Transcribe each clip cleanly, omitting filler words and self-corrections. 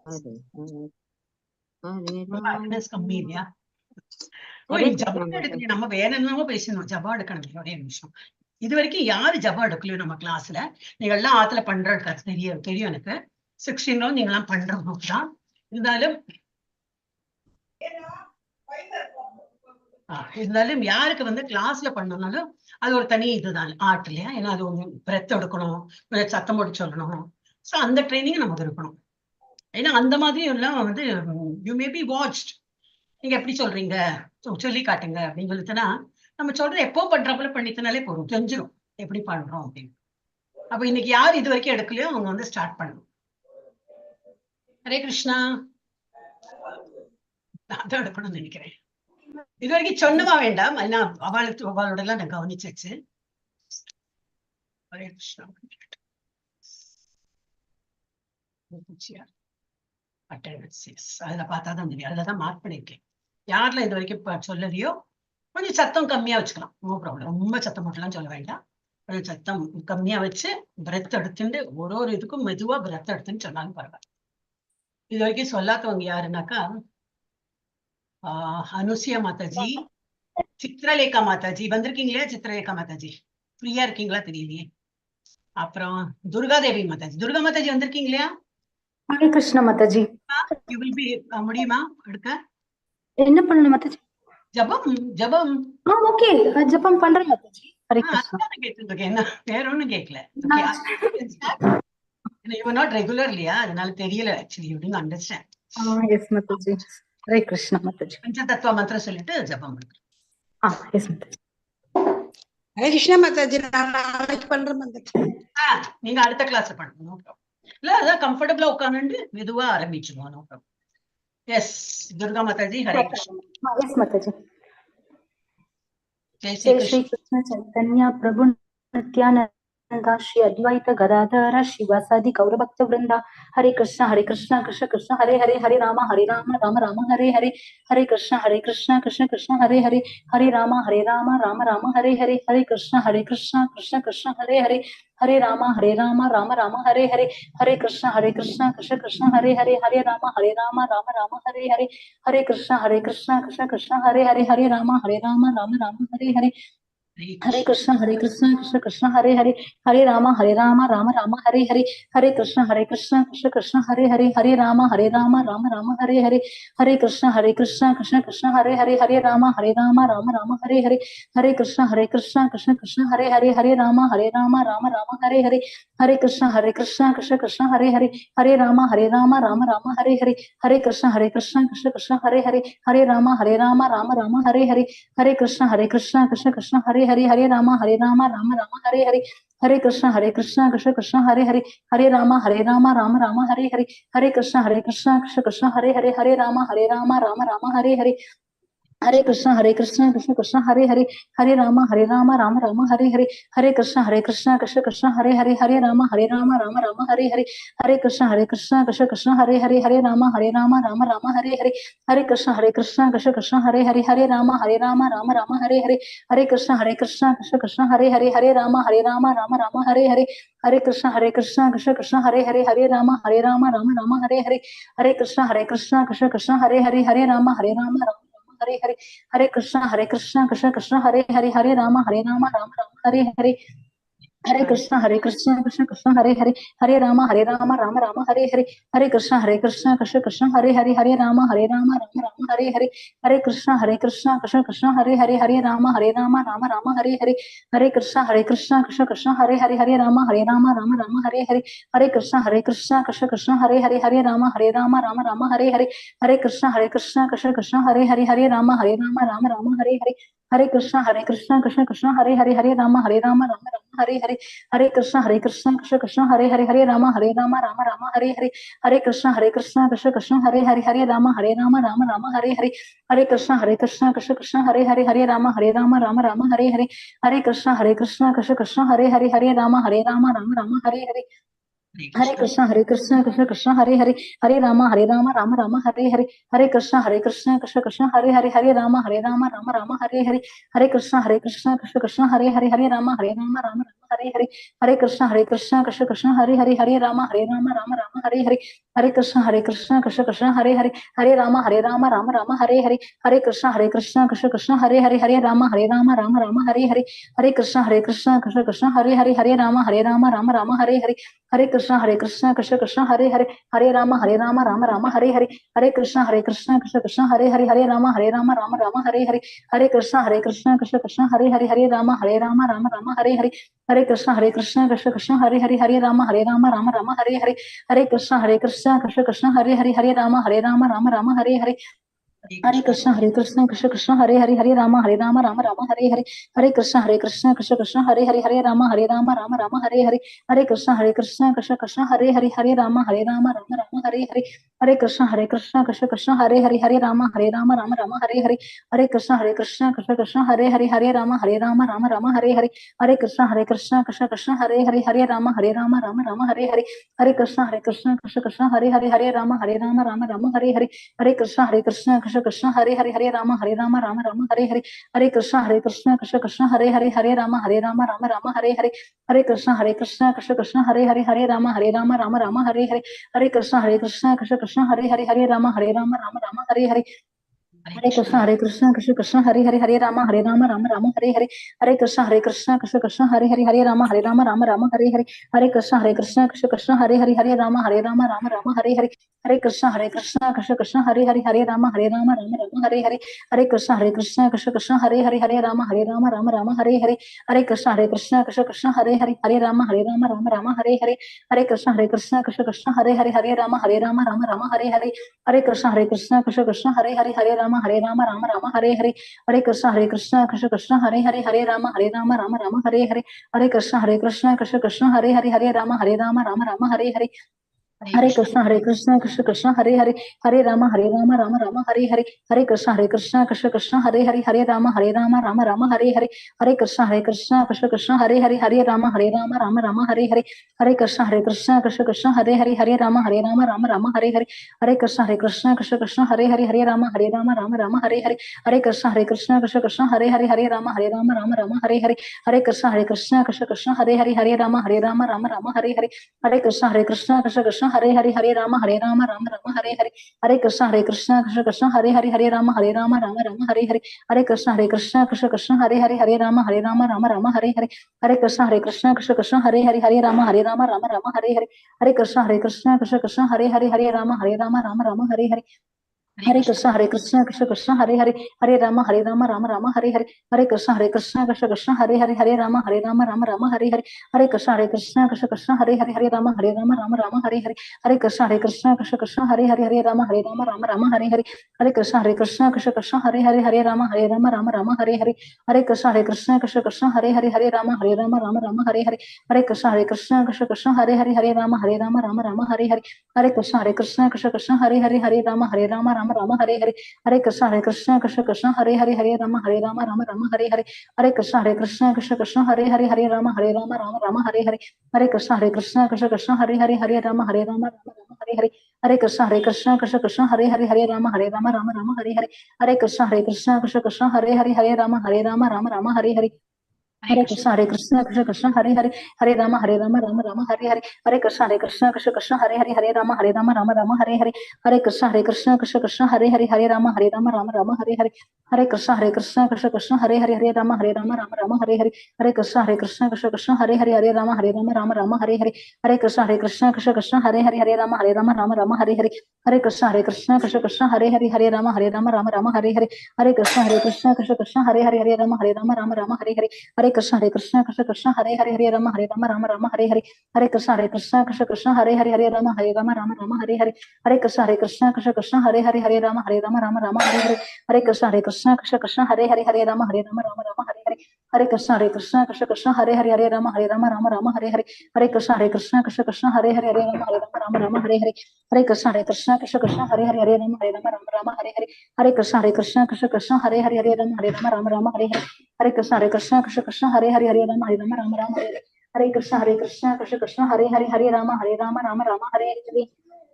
Hare Hare Hare ரொம்ப awareness கம்மி Rama இல்லையா? ஓ, Hare இன்னைக்கு Krishna ஜபம் எடுக்கலையே. Mataji. நம்ம வேற என்னமோ பேசணும். ஜபம் எடுக்கணும். ஒரே நிமிஷம். இது வரைக்கும் யாரு ஜபம் எடுக்கலையோ நம்ம கிளாஸ்ல, நீங்க எல்லாம் ஆத்துல பண்ற தெரியும் எனக்கு. 16 நீங்க எல்லாம் பண்றவங்க தான். இருந்தாலும் இருந்தாலும் யாருக்கு வந்து கிளாஸ்ல பண்ணணும்னாலும் அது ஒரு தனி இதுதான் ஆர்ட் இல்லையா? ஏன்னா அது பிரெத் எடுக்கணும், சத்தம் போட்டு சொல்லணும். ஸோ அந்த ட்ரைனிங் நமக்கு இருக்கணும். ஏன்னா அந்த மாதிரி எல்லாம் வந்து யூ மே பி வாட்ச்ட். நீங்க எப்படி சொல்றீங்க, சொல்லி காட்டுங்க அப்படின்னு சொல்லிட்டுனா நம்ம சொல்றது எப்போ பண்றப்பல பண்ணித்தனாலே போதும், தெரிஞ்சிடும் எப்படி பண்றோம் அப்படின்னு. அப்ப இன்னைக்கு யார் இது வரைக்கும் எடுக்கலையோ அவங்க வந்து ஸ்டார்ட் பண்ணணும். ஹரே கிருஷ்ணா. அதான் எடுக்கணும்னு நினைக்கிறேன். இது வரைக்கும் சொன்னவா வேண்டாம், அவளோட எல்லாம் நான் கவனிச்சாச்சு. ஹரே கிருஷ்ணா. அதுல பார்த்தாதான் தெரியும். அதுலதான் மார்க் பண்ணிருக்கேன். யாரெல்லாம் இது வரைக்கும் சொல்லலையோ கொஞ்சம் சத்தம் கம்மியா வச்சுக்கலாம், நோ ப்ராப்ளம். ரொம்ப சத்தம் மட்டும்லாம் சொல்ல வேண்டாம். கொஞ்சம் சத்தம் கம்மியா வச்சு பிரெத் எடுத்துட்டு ஒரு இதுக்கும் மெதுவா பிரெத் எடுத்துன்னு சொன்னாலும் பரவாயில்ல. இது வரைக்கும் சொல்லாதவங்க யாருன்னாக்கா அனுசியா மாதாஜி, சித்ரலேகா மாதாஜி வந்திருக்கீங்களா? சித்ரலேகா மாதாஜி ஃப்ரீயா இருக்கீங்களா தெரியலையே. அப்புறம் துர்காதேவி மாதாஜி, துர்கா மாதாஜி வந்திருக்கீங்களா? Hare Krishna Mataji. You will be முடியுமா எடுக்க? என்ன பண்ணணும் மாதாஜி? ஜபம். ஜபம் ஓகே, ஜபம் பண்றேன் மாதாஜி. ஹரே கிருஷ்ணா. கேட்டுருக்கேன், என்ன வேற ஒண்ணும் கேட்கல. You were not regular இல்லையா, அதனால தெரியல. Actually you didn't understand. Yes Mataji. Hare Krishna Mataji. பஞ்சதத்துவ மந்திரம் சொல்லிட்டு ஜபம் பண்ணுங்க. எஸ் மாதாஜி. ஹரே கிருஷ்ணா மாதாஜி. நாளைக்கு பண்றேன் மாதாஜி. நீங்க அடுத்த கிளாஸ் பண்ணுங்க. இல்ல அதான் கம்ஃபர்டபுளா உட்கார்ந்து மெதுவா ஆரம்பிச்சுவோம். No problem. Yes Durga Mataji. Hare Krishna. Yes Mataji. ஜெய் ஸ்ரீ கிருஷ்ண சைத்தன்ய பிரபு நித்யானந்த श्री अद्वैत गदाधर शिवासादि गौर भक्त वृंदा. हरे कृष्णा कृष्ण कृष्ण हरे हरे, हरे राम राम राम हरे हरे, हरे कृष्ण कृष्ण कृष्ण हरे हरे, हरे राम राम राम हरे हरे, हरे कृष्ण कृष्ण कृष्ण हरे हरे, हरे राम राम राम हरे हरे, हरे कृष्ण कृष्ण कृष्ण हरे हरे, हरे राम राम राम हरे हरे, हरे कृष्ण कृष्ण कृष्ण हरे हरे, हरे राम राम राम हरे हरे, हरे कृष्ण कृष्ण कृष्ण हरे हरे, हरे राम राम राम हरे हरे, हरे कृष्ण कृष्ण कृष्ण हरे हरे, हरे राम राम राम हरे हरे, हरे कृष्ण कृष्ण कृष्ण हरे हरे, हरे राम राम राम हरे हरे, हरे कृष्ण कृष्ण कृष्ण हरे हरे, हरे राम राम राम हरे हरे, हरे कृष्ण कृष्ण कृष्ण हरे हरे, हरे राम राम राम हरे हरे, हरे कृष्ण कृष्ण कृष्ण हरे हरे, हरे राम राम राम हरे हरे, हरे कृष्ण कृष्ण कृष्ण हरे हरे, हरे राम राम राम हरे हरे, हरे कृष्ण कृष्ण कृष्ण हरे हरे, हरे राम राम राम हरे हरे, हरे कृष्ण कृष्ण कृष्ण हरे हरे, हरे राम राम राम हरे हरे, हरे कृष्ण कृष्ण कृष्ण हरे हरे, हरे राम राम राम हरे हरे, हरे कृष्ण कृष्ण कृष्ण हरे हरे, हरे राम राम राम हरे हरे, हरे कृष्ण कृष्ण कृष्ण हरे हरे, हरे राम राम राम हरे हरे, हरे कृष्ण कृष्ण कृष्ण हरे हरे, हरे राम राम राम हरे हरे, हरे कृष्ण कृष्ण कृष्ण हरे हरे, हरे राम राम राम हरे हरे, हरे कृष्ण कृष्ण कृष्ण हरे हरे, हरे राम राम राम हरे हरे, हरे कृष्ण कृष्ण कृष्ण हरे हरे, हरे राम हरे हरे, हरे कृष्ण कृष्ण कृष्ण हरे हरे, हरे राम राम राम हरे हरे, हरे कृष्ण कृष्ण कृष्ण हरे हरे, हरे राम राम राम हरे हरे, हरे कृष्ण कृष्ण कृष्ण हरे हरे, हरे राम राम राम हरे हरे, हरे कृष्ण कृष्ण कृष्ण हरे हरे, हरे राम राम राम हरे हरे, हरे कृष्ण कृष्ण कृष्ण हरे हरे, हरे राम राम राम हरे हरे, हरे कृष्ण कृष्ण कृष्ण हरे हरे, हरे राम राम राम हरे हरे, हरे कृष्ण कृष्ण कृष्ण हरे हरे, हरे राम राम राम हरे हरे, हरे कृष्ण कृष्ण कृष्ण हरे हरे, हरे राम राम राम हरे हरे, हरे कृष्ण कृष्ण कृष्ण हरे हरे, हरे राम राम राम हरे हरे, हरे कृष्ण कृष्ण कृष्ण हरे हरे, हरे राम राम राम हरे हरे, हरे कृष्ण कृष्ण कृष्ण हरे हरे, हरे राम राम राम हरे हरे, हरे कृष्ण कृष्ण कृष्ण हरे हरे, हरे राम राम राम हरे हरे, हरे कृष्ण कृष्ण कृष्ण हरे हरे, हरे राम राम राम हरे हरे, हरे कृष्ण कृष्ण कृष्ण हरे हरे, हरे राम राम राम हरे हरे, हरे कृष्ण कृष्ण कृष्ण हरे हरे, हरे राम राम राम हरे हरे हरे कृष्णा कृष्ण कृष्ण हरे हरे हरे राम राम राम हरे हरे हरे कृष्ण कृष्ण कृष्ण हरे हरे हरे राम राम हरे हरे हरे कृष्ण कृष्ण हरे हरे हरे राम राम हरे हरे हरे कृष्ण कृष्ण हरे हरे हरे राम राम हरे हरे हरे कृष्ण कृष्ण हरे हरे हरे राम राम हरे हरे हरे कृष्ण कृष्ण हरे हरे हरे राम राम हरे हरे हरे कृष्ण कृष्ण हरे हरे हरे राम राम हरे हरे हरे कृष्ण कृष्ण हरे हरे हरे राम राम हरे हरे हरे कृष्ण कृष्ण हरे हरे हरे राम राम हरे हरे हरे कृष्ण कृष्ण हरे हरे हरे राम राम हरे हरे हरे कृष्ण कृष्ण हरे हरे हरे राम राम हरे हरे हरे कृष्ण कृष्ण हरे हरे हरे राम राम हरे हरे हरे कृष्ण कृष्ण हरे हरे हरे राम राम हरे हरे हरे कृष्ण कृष्ण हरे हरे हरे राम राम हरे हरे हरे कृष्ण कृष्ण हरे हरे हरे राम राम हरे हरे हरे कृष्ण कृष्ण हरे हरे हरे राम राम हरे हरे हरे कृष्ण कृष्ण हरे हरे हरे राम राम हरे हरे हरे कृष्ण कृष्ण हरे हरे हरे राम राम हरे हरे हरे कृष्ण कृष्ण हरे हरे हरे राम राम हरे हरे हरे कृष्ण कृष्ण हरे हरे हरे राम राम हरे हरे हरे कृष्ण कृष्ण हरे हरे हरे राम राम हरे हरे हरे कृष्ण कृष्ण हरे हरे हरे राम राम हरे हरे हरे कृष्ण कृष्ण हरे हरे हरे राम राम हरे हरे हरे कृष्ण कृष्ण हरे हरे हरे राम राम हरे हरे हरे कृष्ण कृष्ण हरे हरे हरे राम राम हरे हरे हरे कृष्ण कृष्ण हरे हरे हरे राम राम हरे हरे हरे कृष्ण कृष्ण हरे हरे हरे राम राम हरे हरे हरे कृष्ण कृष्ण हरे हरे हरे राम राम हरे हरे हरे कृष्ण कृष्ण हरे हरे हरे राम राम हरे हरे हरे कृष्ण कृष्ण हरे हरे हरे राम राम हरे हरे हरे कृष्ण कृष्ण हरे हरे हरे राम राम हरे हरे हरे कृष्ण कृष्ण हरे हरे हरे राम राम हरे हरे हरे कृष्ण कृष्ण हरे हरे हरे राम राम हरे हरे हरे कृष्ण कृष्ण हरे हरे हरे राम राम हरे हरे हरे कृष्ण कृष्ण हरे हरे हरे राम राम हरे हरे हरे कृष्ण कृष्ण हरे हरे हरे राम राम हरे हरे हरे कृष्ण कृष्ण हरे हरे हरे राम राम हरे हरे हरे कृष्ण कृष्ण हरे हरे हरे राम राम हरे हरे हरे कृष्ण कृष्ण हरे हरे हरे राम राम हरे हरे हरे कृष्ण कृष्ण हरे हरे हरे राम राम हरे हरे हरे कृष्ण कृष्ण हरे हरे हरे राम राम हरे हरे हरे कृष्ण कृष्ण हरे हरे हरे राम राम हरे हरे हरे कृष्ण कृष्ण हरे हरे हरे राम राम हरे हरे हरे कृष्ण कृष्ण हरे हरे हरे राम राम हरे हरे हरे कृष्ण कृष्ण हरे हरे हरे राम राम हरे हरे हरे कृष्ण कृष्ण हरे हरे हरे राम राम हरे हरे हरे कृष्ण कृष्ण हरे हरे हरे राम राम हरे हरे हरे कृष्ण कृष्ण हरे हरे हरे राम राम हरे हरे हरे कृष्ण कृष्ण हरे हरे हरे राम राम हरे हरे हरे कृष्ण कृष्ण हरे हरे हरे राम राम हरे हरे हरे कृष्ण कृष्ण हरे हरे हरे राम राम हरे हरे हरे कृष्ण कृष्ण हरे हरे हरे राम राम हरे हरे हरे कृष्ण कृष्ण हरे हरे हरे राम राम हरे हरे हरे कृष्ण कृष्ण हरे हरे हरे राम राम हरे हरे हरे कृष्ण कृष्ण हरे हरे हरे राम राम हरे हरे हरे कृष्ण कृष्ण हरे हरे हरे राम राम हरे हरे हरे कृष्ण कृष्ण हरे हरे हरे राम राम हरे हरे हरे कृष्ण कृष्ण हरे हरे हरे राम राम हरे हरे हरे कृष्ण कृष्ण हरे हरे हरे राम राम हरे हरे हरे कृष्ण कृष्ण हरे हरे हरे राम राम हरे हरे हरे कृष्ण कृष्ण हरे हरे हरे राम राम हरे हरे हरे कृष्ण कृष्ण हरे हरे हरे राम राम हरे हरे हरे कृष्ण कृष्ण हरे हरे हरे राम राम हरे हरे हरे कृष्ण कृष्ण हरे हरे हरे राम राम हरे हरे हरे कृष्ण कृष्ण हरे हरे हरे राम राम हरे हरे हरे कृष्ण कृष्ण हरे हरे हरे राम राम हरे हरे हरे कृष्ण कृष्ण हरे हरे हरे राम राम हरे हरे हरे कृष्ण कृष्ण हरे हरे हरे राम राम हरे हरे हरे कृष्ण कृष्ण हरे हरे हरे राम राम हरे हरे हरे कृष्ण कृष्ण हरे हरे हरे राम राम हरे हरे हरे कृष्ण कृष्ण हरे हरे हरे राम राम हरे हरे हरे कृष्ण कृष्ण हरे हरे हरे राम राम हरे हरे हरे कृष्ण कृष्ण हरे हरे हरे राम राम हरे हरे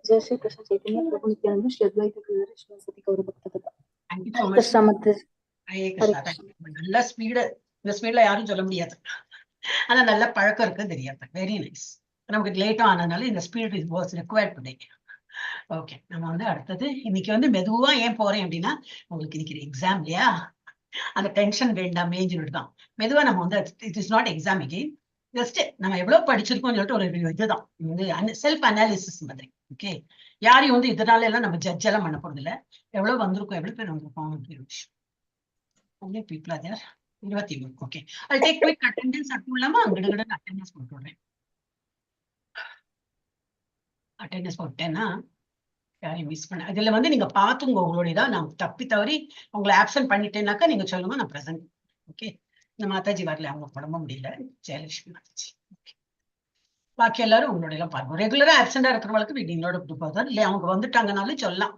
जय श्री कृष्ण चैतन्य प्रभु नित्यानंद श्री अद्वैत गदाधर शिवासादि गौर भक्तवृंद Thank you so Hare much. Krishna मत ஹரே हरे கிருஷ்ணா. कृष्ण நல்ல ஸ்பீடு. இந்த ஸ்பீட்ல யாரும் சொல்ல முடியாது. ஆனா நல்ல பழக்கம் இருக்குன்னு தெரியாது. Very nice. நமக்கு லேட்டா ஆனதுனால இந்த speed is was required today. Okay, நம்ம வந்து அடுத்தது இன்னைக்கு வந்து மெதுவா ஏன் போறேன் அப்படின்னா, உங்களுக்கு இன்னைக்கு எக்ஸாம் இல்லையா, அந்த டென்ஷன் வேண்டாமே சொல்லிட்டு தான் மெதுவா நம்ம வந்து it is not exam again, just நம்ம எவ்வளவு படிச்சிருக்கோம்னு சொல்லிட்டு ஒரு இதுதான் வந்து செல்ஃப் அனாலிசிஸ் மாதிரி. ஓகே, யாரையும் வந்து இதனால எல்லாம் நம்ம ஜட்ஜ் எல்லாம் பண்ண போறது இல்ல. எவ்வளவு வந்திருக்கோம், எவ்வளவு பேர் வந்திருக்கோம் அப்படின்னு விஷயம். only people are there. 23. Okay, I'll take quick attendance. அது இல்லாம அங்கட அட்டெண்டன்ஸ் போட்டு விடுறேன். அட்டெண்டன்ஸ் போட்டேன்னா யாரையும் மிஸ் பண்ண அதுல வந்து நீங்க பாத்துங்க உங்களுடைய நான் தப்பி தவறி உங்களை ஆப்சென்ட் பண்ணிட்டேன்னாக்கா நீங்க சொல்லுங்க, நான் பிரசன்ட். ஓகே, இந்த மாதாஜி வரல, அவங்க உடம்ப முடியல, ஜெயலட்சுமி மாதாஜி. பாக்கி எல்லாரும் உங்களோட எல்லாம் பாருங்க. ரெகுலரா ஆப்சென்டா இருக்கிறவங்களுக்கு வீடியோட கொடுப்பாரு இல்லையா, அவங்க வந்துட்டாங்கனாலும் சொல்லலாம்.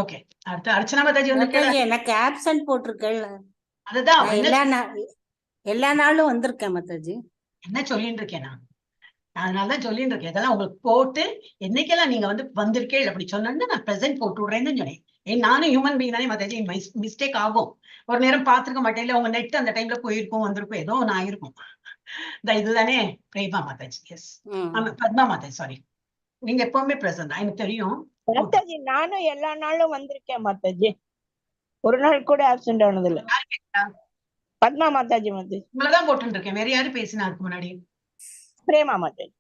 ஓகே, அடுத்து அர்ச்சனா மாதாஜி வந்து எனக்கு ஆப்சென்ட் போட்டிருக்கேன். அதுதான் எல்லா நாளும் வந்திருக்கேன் மாதாஜி. என்ன சொல்லிட்டு இருக்கேன் நான், அதனாலதான் சொல்லிட்டு இருக்கேன். இதெல்லாம் உங்களுக்கு போட்டு என்னைக்கெல்லாம் நீங்க வந்து வந்திருக்கேன் அப்படி சொன்னா நான் பிரசன்ட் போட்டு விடுறேன்னு சொன்னேன். நானும் ஹியூமன் பீங் தானே மாதாஜி, மிஸ்டேக் ஆகும். ஒரு நேரம் பாத்துருக்க மாட்டேன், இல்ல உங்க நெட் அந்த டைம்ல போயிருக்கும், வந்திருக்கும், ஏதோ ஒண்ணு ஆயிருக்கும். இதுதானே பிரேமா மாதாஜி. Yes, Padma Mataji, sorry. நீங்க எப்பவுமே பிரசன்ட் தான், எனக்கு தெரியும் மாதாஜி. நானும் எல்லா நாளும் வந்திருக்கேன் மாதாஜி, ஒரு நாள் கூட ஆப்சென்ட் ஆனது இல்ல. பத்மா மாதாஜி மாதாஜி. உங்களதான் போட்டு இருக்கேன். வேற யாரு பேசினா அதுக்கு முன்னாடி? பிரேமா மாதாஜி.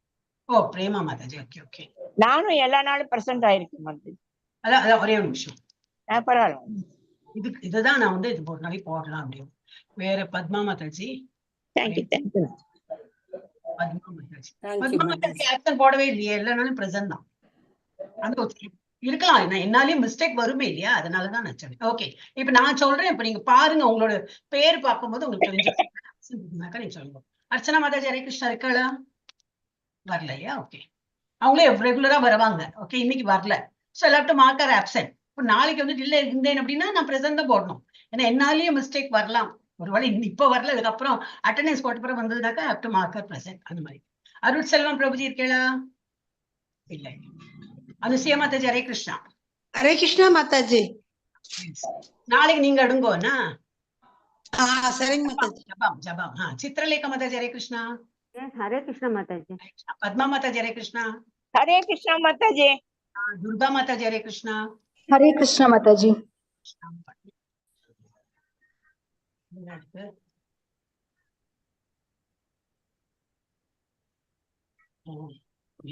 ஓ, பிரேமா மாதாஜி. ஓகே ஓகே, நானும் எல்லா நாளும் பிரசன்ட் ஆயிருக்கேன் மாதாஜி. அதான் ஒரே ஒரு நிமிஷம். பரவாயில்ல, இதுதான் நான் வந்து இது ஒரு நாளைக்கு போடலாம் அப்படின்னு. வேற Padma Mataji. Thank you thank you. Padma Mataji, Padma Mataji absent போடவே இல்லையே, எல்லா நாளும் பிரசன்ட் தான். அந்த இருக்கலாம், என்னாலயும் மிஸ்டேக் வருமே இல்லையா, அதனாலதான் நான் சொன்னேன். ஓகே, இப்ப நான் சொல்றேன், இப்ப நீங்க பாருங்க, உங்களோட பேர் பார்க்கும்போது உங்களுக்கு தெரிஞ்சுக்கா நீங்க சொல்லுங்க. அர்ச்சனா மாதாஜி ஹரே கிருஷ்ணா இருக்காளா? வரலையா? ஓகே, அவங்களே ரெகுலரா வருவாங்க. ஓகே, இன்னைக்கு வரல, சோ எல்லாரும் மார்க்கர் ஆப்சென்ட். இப்ப நாளைக்கு வந்து இல்ல இருந்தேன் அப்படின்னா நான் பிரசன்ட் தான் போடணும். ஏன்னா என்னாலயும் மிஸ்டேக் வரலாம், ஒருவேளை இப்ப வரல, அதுக்கப்புறம் அட்டெண்டன்ஸ் போட்ட பிறகு வந்ததுனாக்கா அப் டு மார்க்கர் பிரசன்ட். அந்த மாதிரி. அருள் செல்வம் பிரபுஜி இருக்கேளா? இல்ல. அனுசியா மாதாஜி ஹரே கிருஷ்ணா. ஹரே கிருஷ்ணா மாதாஜி. நாளைக்கு நீங்க அடுங்கோனா? சரிங்க மாதாஜி. ஜபம். சித்ரலேகா மாதாஜி ஹரே கிருஷ்ணா. ஹரே கிருஷ்ணா மாதாஜி. பத்மா மாதாஜி ஹரே கிருஷ்ணா. ஹரே கிருஷ்ணா மாதாஜி. துர்கா மாதாஜி ஹரே கிருஷ்ணா. ஹரே கிருஷ்ணா மாதாஜி.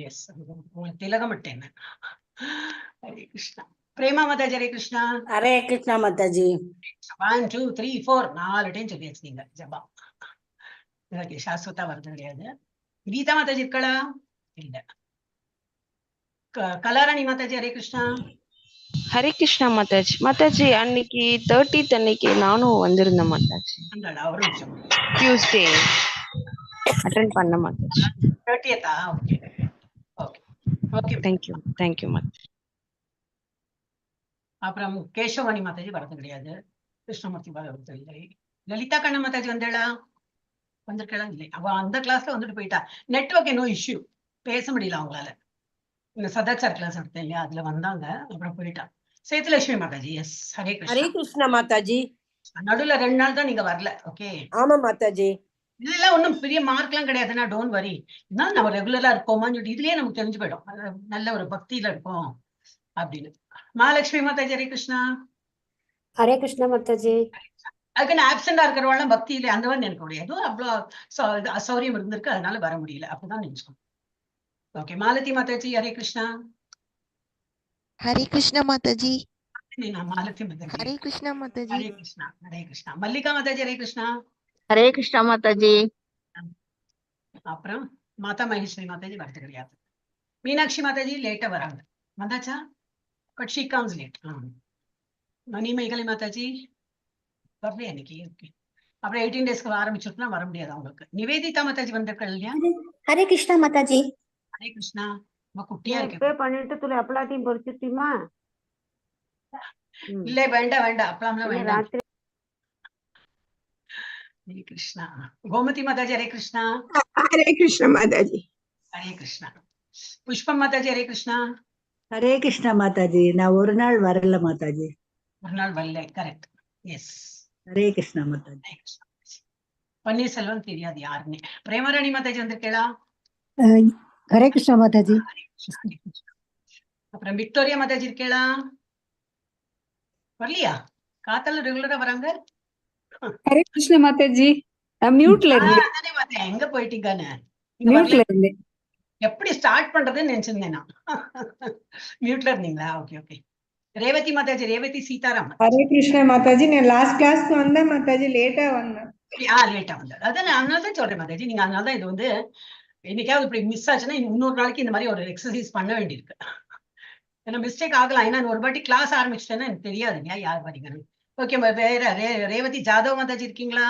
எஸ், உங்களுக்கு திலகமிட்டேன். ஹரே கிருஷ்ணா. பிரேமா மாதாஜி ஹரே கிருஷ்ணா. ஹரே கிருஷ்ணா மாதாஜி. 1 2 3 4 4 டைம் சொல்லியாச்சு நீங்க ஜபா. சாஸ்வதா வருது கிடையாது. கீதா மாதாஜி இருக்கா? இல்ல. கலாராணி மாதாஜி ஹரே கிருஷ்ணா. ஹரே கிருஷ்ணா மாதாஜி. மாதாஜி அன்னைக்கு 30th அன்னைக்கு நானும் வந்திருந்தேன் மாதாஜி. ஒரு நிமிஷம். டியூஸ்டே அட்டெண்ட் பண்ண Mataji. 30th. Okay okay okay, thank you Mataji. அப்புறம் கேசவாணி மாதாஜி வரது கிடையாது. கிருஷ்ணமூர்த்தி வரது இல்லை. லலிதா கண்ண மாதாஜி வந்தாளா? வந்திருக்கலாம் இல்லை, அவ அந்த கிளாஸ்ல வந்துட்டு போயிட்டா. நெட்வொர்க் நோ இஷ்யூ, பேச முடியல அவங்களால. இந்த சதாச்சார கிளாஸ் எடுத்தேன் இல்லையா, அதுல வந்தாங்க, அப்புறம் போயிட்டா. சேதுலட்சுமி மாதாஜி. எஸ், ஹரே கிருஷ்ணா. ஹரே கிருஷ்ணா மாதாஜி. நடுவுல 2 நாள் தான் நீங்க வரல. ஓகே, ஆமா மாதாஜி. இதெல்லாம் ஒண்ணும் பெரிய மார்க் எல்லாம் கிடையாதுன்னா டோன்ட் வரி. இதனால நம்ம ரெகுலரா இருக்கோமான்னு சொல்லிட்டு இதுலயே நமக்கு தெரிஞ்சு போயிடும், நல்ல ஒரு பக்தியில இருக்கோம் அப்படின்னு. மகாலட்சுமி மாதாஜி ஹரே கிருஷ்ணா. ஹரே கிருஷ்ணா மாதாஜி. அதுக்கு ஆப்சென்டா இருக்கிறவங்க பக்தி இல்லை அந்த மாதிரி எனக்கு முடியாது, அவ்வளவு அசௌரியம் இருந்திருக்கு, அதனால வர முடியல, அப்படிதான் நினைச்சுக்கோங்க. ஓகே, மாலதி மாதாஜி ஹரே கிருஷ்ணா. ஹரே கிருஷ்ணா மாதாஜி. மாலதி மாதாஜி ஹரே கிருஷ்ணா மாதாஜி. ஹரே கிருஷ்ணா. ஹரே கிருஷ்ணா. மல்லிகா மாதாஜி ஹரே கிருஷ்ணா. ஹரே கிருஷ்ணா மாதாஜி. அப்புறம் மாதா மகேஸ்வரி மாதாஜி வரது கிடையாது. மீனாட்சி மாதாஜி லேட்டா வராங்க. வந்தாச்சா? But she comes late. Mani Mekalai Mataji வரலையா இன்னைக்கு? ஓகே, அப்புறம் 18 daysக்கு ஆரம்பிச்சிருக்குன்னா வர முடியாது அவங்களுக்கு. நிவேதிதா மாதாஜி வந்திருக்கா இல்லையா? ஹரே கிருஷ்ணா மாதாஜி. ஹரே கிருஷ்ணா. ரொம்ப குட்டியா இருக்கு. பே பண்ணிட்டு துளி அப்பளாத்தையும் பொரிச்சிட்டுமா? இல்ல வேண்டாம் அப்பலாம் வேண்டாம். ராத்திரி. ஹரே கிருஷ்ணா. கோமதி மாதாஜி ஹரே கிருஷ்ணா. ஹரே கிருஷ்ணா மாதாஜி. ஹரே கிருஷ்ணா. புஷ்பம் மாதாஜி ஹரே கிருஷ்ணா. ஹரே கிருஷ்ணா மாதாஜி. நான் ஒரு நாள் வரல மாதாஜி. ஒரு நாள் வரல, கரெக்ட். எஸ், ஹரே கிருஷ்ணா மாதாஜி. பன்னீர்செல்வம் தெரியாது யாருன்னு. பிரேமராணி மாதாஜி வந்திருக்கேளா? ஹரே கிருஷ்ணா மாதாஜி. அப்புறம் விக்டோரியா மாதாஜி இருக்கேளா? வரலையா? காத்தால ரெகுலரா வராங்க. ஹரே கிருஷ்ண மாதாஜி. மியூட்ல இருந்தேன். அதானே பார்த்தேன் எங்க போயிட்டீங்கன்னு. மியூட்ல இருந்தேன். எப்படி ஸ்டார்ட் பண்றதுன்னு நினைச்சிருந்தேன் நான். மியூட்ல இருந்தீங்களா? Okay okay. ரேவதி மாதாஜி, ரேவதி சீதாராம். ஹரே கிருஷ்ணா மாதாஜி, நான் லாஸ்ட் கிளாஸ்க்கு வந்தேன் மாதாஜி, லேட்டா வந்தேன். லேட்டா வந்தாரு. அதான் அதனாலதான் சொல்றேன் மாதாஜி, நீங்க அதனாலதான் இது வந்து என்னைக்காவது இப்படி மிஸ் ஆச்சுன்னா இன்னொரு நாளைக்கு இந்த மாதிரி ஒரு எக்ஸசைஸ் பண்ண வேண்டியிருக்கு. ஏன்னா மிஸ்டேக் ஆகலாம். ஏன்னா ஒரு வாட்டி கிளாஸ் ஆரம்பிச்சிட்டேன்னா எனக்கு தெரியாதுங்க யார் வரீங்கன்னு. ஓகே, வேற ரேவதி ஜாதவ் மாதாஜி இருக்கீங்களா?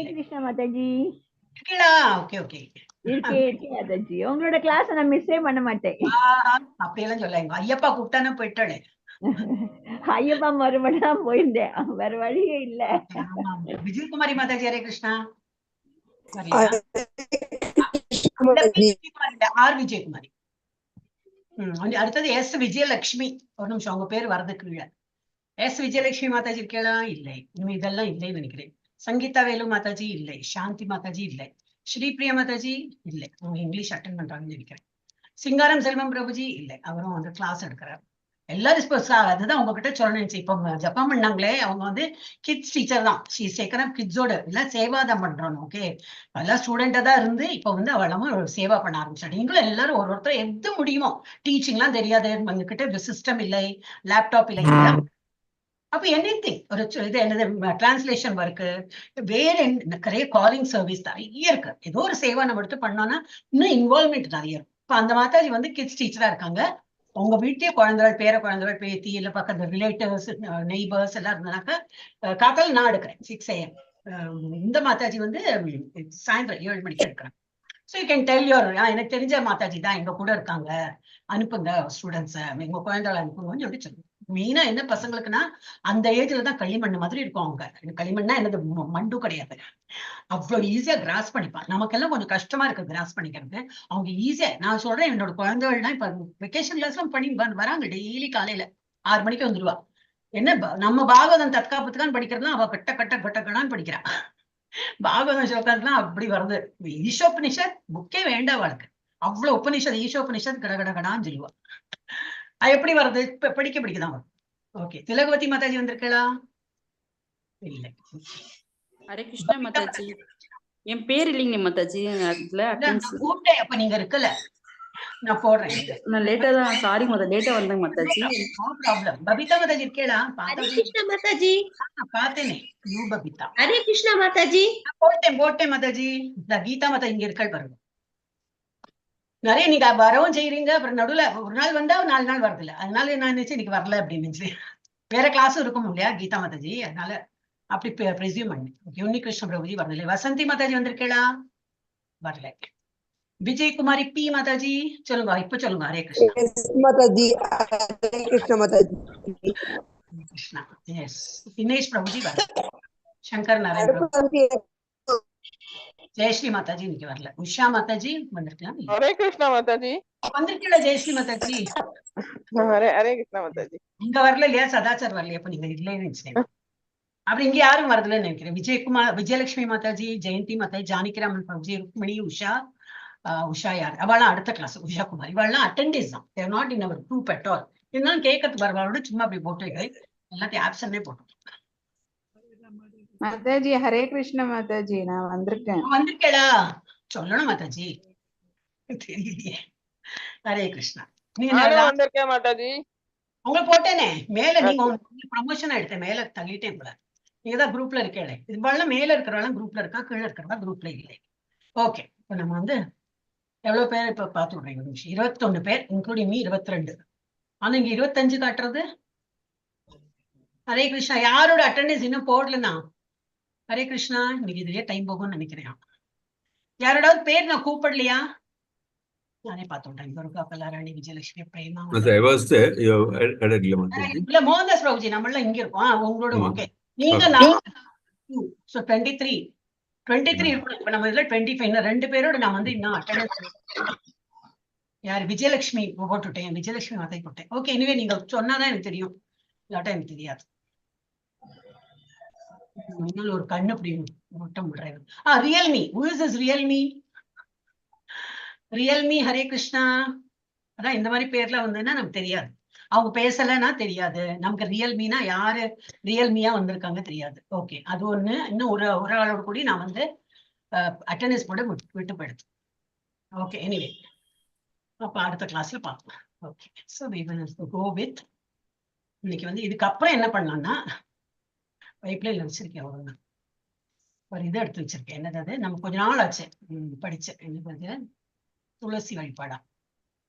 கிருஷ்ணா மாதாஜி இருக்கீங்களா? Okay okay. இருக்கேன் மாதாஜி. உங்களோட கிளாஸ் நான் மிஸ்ஸே பண்ண மாட்டேன். அப்படியெல்லாம் சொல்லாங்க. ஐயப்பா கூப்பிட்டானே போயிட்டாளே. ஐயப்பா மறுபடியும் தான் போயிருந்தேன், வேற வழியே இல்ல. விஜயகுமாரி மாதாஜி ஹரே கிருஷ்ணா. ஆர் விஜயகுமாரி. அடுத்தது எஸ் விஜயலட்சுமி. ஒரு நிமிஷம், அவங்க பேர் வரதுக்கு கீழே எஸ் விஜயலட்சுமி மாதாஜி இருக்கேளா? இல்லை, இன்னும் இதெல்லாம் இல்லைன்னு நினைக்கிறேன். சங்கீதா வேலு மாதாஜி இல்லை. சாந்தி மாதாஜி இல்லை. ஸ்ரீபிரியா மாதாஜி இல்லை, அவங்க இங்கிலீஷ் அட்டன் பண்றாங்கன்னு நினைக்கிறேன். சிங்காரம் செல்வம் பிரபுஜி இல்லை, அவரும் வந்து கிளாஸ் எடுக்கிறார். எல்லாரும் அதுதான் உங்ககிட்ட சொல்லணும். இப்ப ஜப்பான் பண்ணாங்களே, அவங்க வந்து கிட்ஸ் டீச்சர் தான். சேர்க்கிறேன் கிட்ஸோட எல்லாம் சேவாதான் பண்றோம். ஓகே, எல்லாம் ஸ்டூடெண்டா தான் இருந்து இப்ப வந்து அவளமா சேவா பண்ண ஆரம்பிச்சாங்க. நீங்களும் எல்லாரும் ஒருத்தர் எது முடியுமோ, டீச்சிங் எல்லாம் தெரியாது, எங்ககிட்ட சிஸ்டம் இல்லை, லேப்டாப் இல்லை, அப்ப எனிதிங் ஒரு இது என்னது டிரான்ஸ்லேஷன் ஒர்க்கு, வேற நிறைய காலிங் சர்வீஸ் நிறைய இருக்கு. ஏதோ ஒரு சேவை நம்ம எடுத்து பண்ணோம்னா இன்னும் இன்வால்வ்மெண்ட் நிறைய இருக்கும். இப்ப அந்த மாதாஜி வந்து கிட்ஸ் டீச்சரா இருக்காங்க. உங்க வீட்லயே குழந்தைகள், பேர குழந்தைகள், பேத்தி இல்ல பக்கத்து ரிலேட்டிவ்ஸ், நெய்பர்ஸ் எல்லாம் இருந்தானாக்கா காத்தால நான் எடுக்கிறேன் 6 AM. இந்த மாதாஜி வந்து சாயந்தரம் 7 மணிக்கு எடுக்கிறேன். So you can tell your, எனக்கு தெரிஞ்ச மாதாஜி தான் எங்க கூட இருக்காங்க, அனுப்புங்க ஸ்டூடெண்ட்ஸை, உங்க குழந்தைகளை அனுப்புங்கன்னு சொல்லி சொல்லுங்க. மெயினா என்ன பசங்களுக்குன்னா அந்த ஏஜ்ல தான் களிமண் மாதிரி இருக்கும். அவங்க களிமண்ணா என்னது மண்டு கிடையாது, அவ்வளவு ஈஸியா கிராஸ் பண்ணிப்பான். நமக்கெல்லாம் கொஞ்சம் கஷ்டமா இருக்கு கிராஸ் பண்ணிக்கிறது. அவங்க ஈஸியா, நான் சொல்றேன் என்னோட குழந்தைகள்லாம் இப்ப வெக்கேஷன் கிளாஸ் எல்லாம் பண்ணி வராங்க. டெய்லி காலையில 6 மணிக்கு வந்துருவா. என்ன நம்ம பாகவதம் தற்காப்புத்துக்கான்னு படிக்கிறதுலாம் அவ கட்ட கட்ட கட்டக்கடான்னு படிக்கிறான். பாகவதம் ஸ்லோகத்துலாம் அப்படி வருது. ஈஷோபனிஷத் புக்கே வேண்டாம் அவளுக்கு, அவ்வளவு உபனிஷத் ஈஷோபனிஷத் கடகடகடான்னு சொல்லுவா. அது எப்படி வருது? படிக்க படிக்கதான். ஓகே, திலகவதி மாதாஜி வந்திருக்கா? இல்லை. ஹரே கிருஷ்ணா மாதாஜி. என் பேர் இல்லைங்க மாதாஜி அதுல. கூப்பிட்டேன் அப்ப நீங்க இருக்கல, நான் போடுறேன். நான் லேட்டா தான், சாரி மாதா, லேட்டா வந்தேங்க மாதாஜி. No problem. பபிதா மாதாஜி இருக்கேளா? ஹரே கிருஷ்ணா மாதாஜி. பார்த்தேனே யூ பபிதா. ஹரே கிருஷ்ணா மாதாஜி. போட்டேன் மாதாஜி. இந்த கீதா மாதா இங்க இருக்காள் பாருங்க. நிறைய நீங்க வரவும் செய்யறீங்க, அப்புறம் நடுவுல ஒரு நாள் வந்தா 4 நாள் வரதில்ல. அதனால நான் நினைச்சேன் இன்னைக்கு வரல அப்படின்னு நினைச்சேன். வேற கிளாஸும் இருக்கும் இல்லையா கீதா மாதாஜி, அதனால அப்படி பிரிசியூம் பண்ணேன். யுனி கிருஷ்ண பிரபுஜி வரல. வசந்தி மாதாஜி வந்திருக்கேளா? வரல. விஜயகுமாரி பி மாதாஜி சொல்லுங்க, இப்ப சொல்லுங்க. ஹரே கிருஷ்ணா மாதாஜி. ஹரே கிருஷ்ணா மாதாஜி. கிருஷ்ணா. எஸ், தினேஷ் பிரபுஜி வரல. சங்கர் நாராயண், ஜெயஸ்ரீ மாதாஜி இன்னைக்கு வரல. உஷா மாதாஜி வந்திருக்கலாம். ஹரே கிருஷ்ணா மாதாஜி. வந்திருக்கீங்களா ஜெயஸ்ரீ மாதாஜி? ஹரே கிருஷ்ணா மாதாஜி. இங்க வரல இல்லையா? சதாச்சார் வரலையா? அப்ப நீங்க இல்லைன்னு நினைச்சேன். அப்படி இங்க யாரும் வரதுலன்னு நினைக்கிறேன். விஜயலட்சுமி மாதாஜி, ஜெயந்தி மாதாஜி, ஜானகிராமன் பிரபுஜி, ருக்மிணி, உஷா. உஷா யார்? அவெல்லாம் அடுத்த கிளாஸ். உஷா குமார் இவெல்லாம் அட்டெண்டேஸ் தான். They're not in our group at all. இருந்தாலும் கேட்கறதுக்கு வரவாளோட சும்மா அப்படி போட்டு எல்லாத்தையும் ஆப்ஷனே போட்டோம். மாதாஜி ஹரே கிருஷ்ணா மாதாஜி, நான் வந்திருக்கேன். வந்திருக்கேடா? சொல்லணும் மாதாஜி, தெரியலையே. ஹரே கிருஷ்ணா. நீங்க மாதாஜி உங்களை போட்டேனே மேல. நீங்க ப்ரமோஷன் எடுத்தேன், மேல தள்ளிட்டேன் போல. நீங்க தான் குரூப்ல இருக்கே. இது போல மேல இருக்கிறவங்க குரூப்ல இருக்கா, கீழே இருக்கிறவங்க குரூப்ல இல்லை. ஓகே, இப்ப நம்ம வந்து எவ்வளவு பேர் இப்ப பார்த்து விடுறீங்க? 21 பேர் இன்க்ளூடிங் மீ 22. ஆனா இங்க 25 காட்டுறது. ஹரே கிருஷ்ணா. யாரோட அட்டெண்டன்ஸ் இன்னும் போடலன்னா ஹரே கிருஷ்ணா, இன்னைக்கு இதுலயே டைம் போகும்னு நினைக்கிறேன். யாரோடாவது பேர் நான் கூப்பிடலையா? நானே பார்த்துட்டேன். துர்கா, கலாராணி, விஜயலட்சுமி, பிரேமா, இல்ல மோகன்தாஸ் பிரபுஜி நம்மள இங்க இருக்கோம். உங்களோட ஓகே. நீங்க 23 இருக்கணும். இப்ப நம்ம இதுல 25. இன்னும் 2 பேரோட நான் வந்து இன்னும் அட்டெண்டன்ஸ். யாரு? விஜயலட்சுமி போட்டுட்டேன், விஜயலட்சுமி மாதை போட்டேன். ஓகே, இனிவே நீங்க சொன்னாதான் எனக்கு தெரியும், இல்லாட்டா எனக்கு தெரியாது. ஒரு கண்ணு அப்படி Realme. Who is this Realme? Realme Hare Krishna. அதான் இந்த மாதிரி பேர்ல வந்ததுன்னா நமக்கு தெரியாது. அவங்க பேசலன்னா தெரியாது. நமக்கு ரியல்மினா யாரு ரியல்மியா வந்திருக்காங்க தெரியாது. ஓகே, அது ஒண்ணு. இன்னும் ஒரு ஆளோட கூடி நான் வந்து அட்டெண்டன்ஸ் போட விட்டு போயிடுது. ஓகே, எனிவே அப்ப அடுத்த கிளாஸ்ல பார்க்கலாம். Okay, so we will go with இன்னைக்கு வந்து இதுக்கப்புறம் என்ன பண்ணலாம்னா பைப்லைன்ல வச்சிருக்கேன் ஒரு இதை எடுத்து வச்சிருக்கேன். என்னது அது? நம்ம கொஞ்ச நாள் ஆச்சு படிச்சேன். என்னது? துளசி வழிபாடா?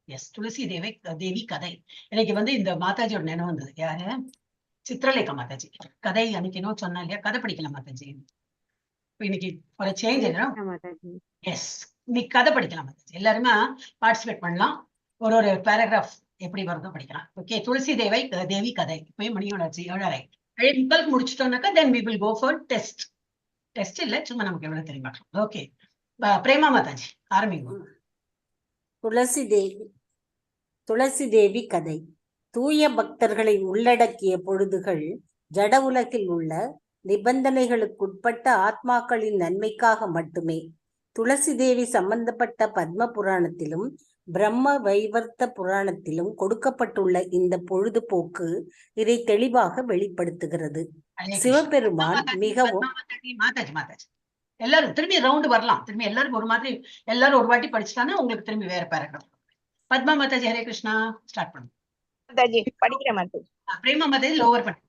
எஸ், துளசி தேவி கதை. இன்னைக்கு வந்து இந்த மாதாஜியோட நினைவு வந்தது. யாரு? சித்திரலேகா மாதாஜி கதை. அன்னைக்கு என்ன சொன்னா இல்லையா, கதை படிக்கலாம் மாதாஜி. இன்னைக்கு ஒரு சேஞ்ச். எஸ், இன்னைக்கு கதை படிக்கலாம் மாதாஜி. எல்லாருமே பார்ட்டிசிபேட் பண்ணலாம். ஒரு பேராகிராஃப் எப்படி வருதோ படிக்கலாம். ஓகே, துளசி தேவி கதை. இப்பயும் மணியோடாச்சு 7:30 முடிச்சிட்டோம்னாக்கா தென் we will go for test. Test இல்ல, சும்மா நமக்கு எவ்வளவு தெரியுமா. ஓகே, பிரேமா மாதாஜி ஆரம்பிங்க. துளசி தேவி கதை. தூய பக்தர்களை உள்ளடக்கிய பொழுதுகள் ஜட உலகில் உள்ள நிபந்தனைகளுக்குட்பட்ட ஆத்மாக்களின் நன்மைக்காக மட்டுமே. துளசி தேவி சம்பந்தப்பட்ட பத்ம புராணத்திலும் பிரம்ம வைவர்த்த புராணத்திலும் கொடுக்கப்பட்டுள்ள இந்த பொழுதுபோக்கு இதை தெளிவாக வெளிப்படுத்துகிறது. சிவபெருமான் மிகவும் எல்லாரும் திரும்பி ரவுண்டு வரலாம். திரும்பி எல்லாரும் ஒரு மாதிரி எல்லாரும் ஒரு வாட்டி படிச்சுட்டாங்கன்னா உங்களுக்கு திரும்பி வேற பேராகிராஃப். பத்மா மாதாஜி ஹரே கிருஷ்ணா ஸ்டார்ட் பண்ணுங்க. மாதாஜி படிக்கிறேன் மாதாஜி. பிரேமா மாதாஜி லோவர் பண்ணு.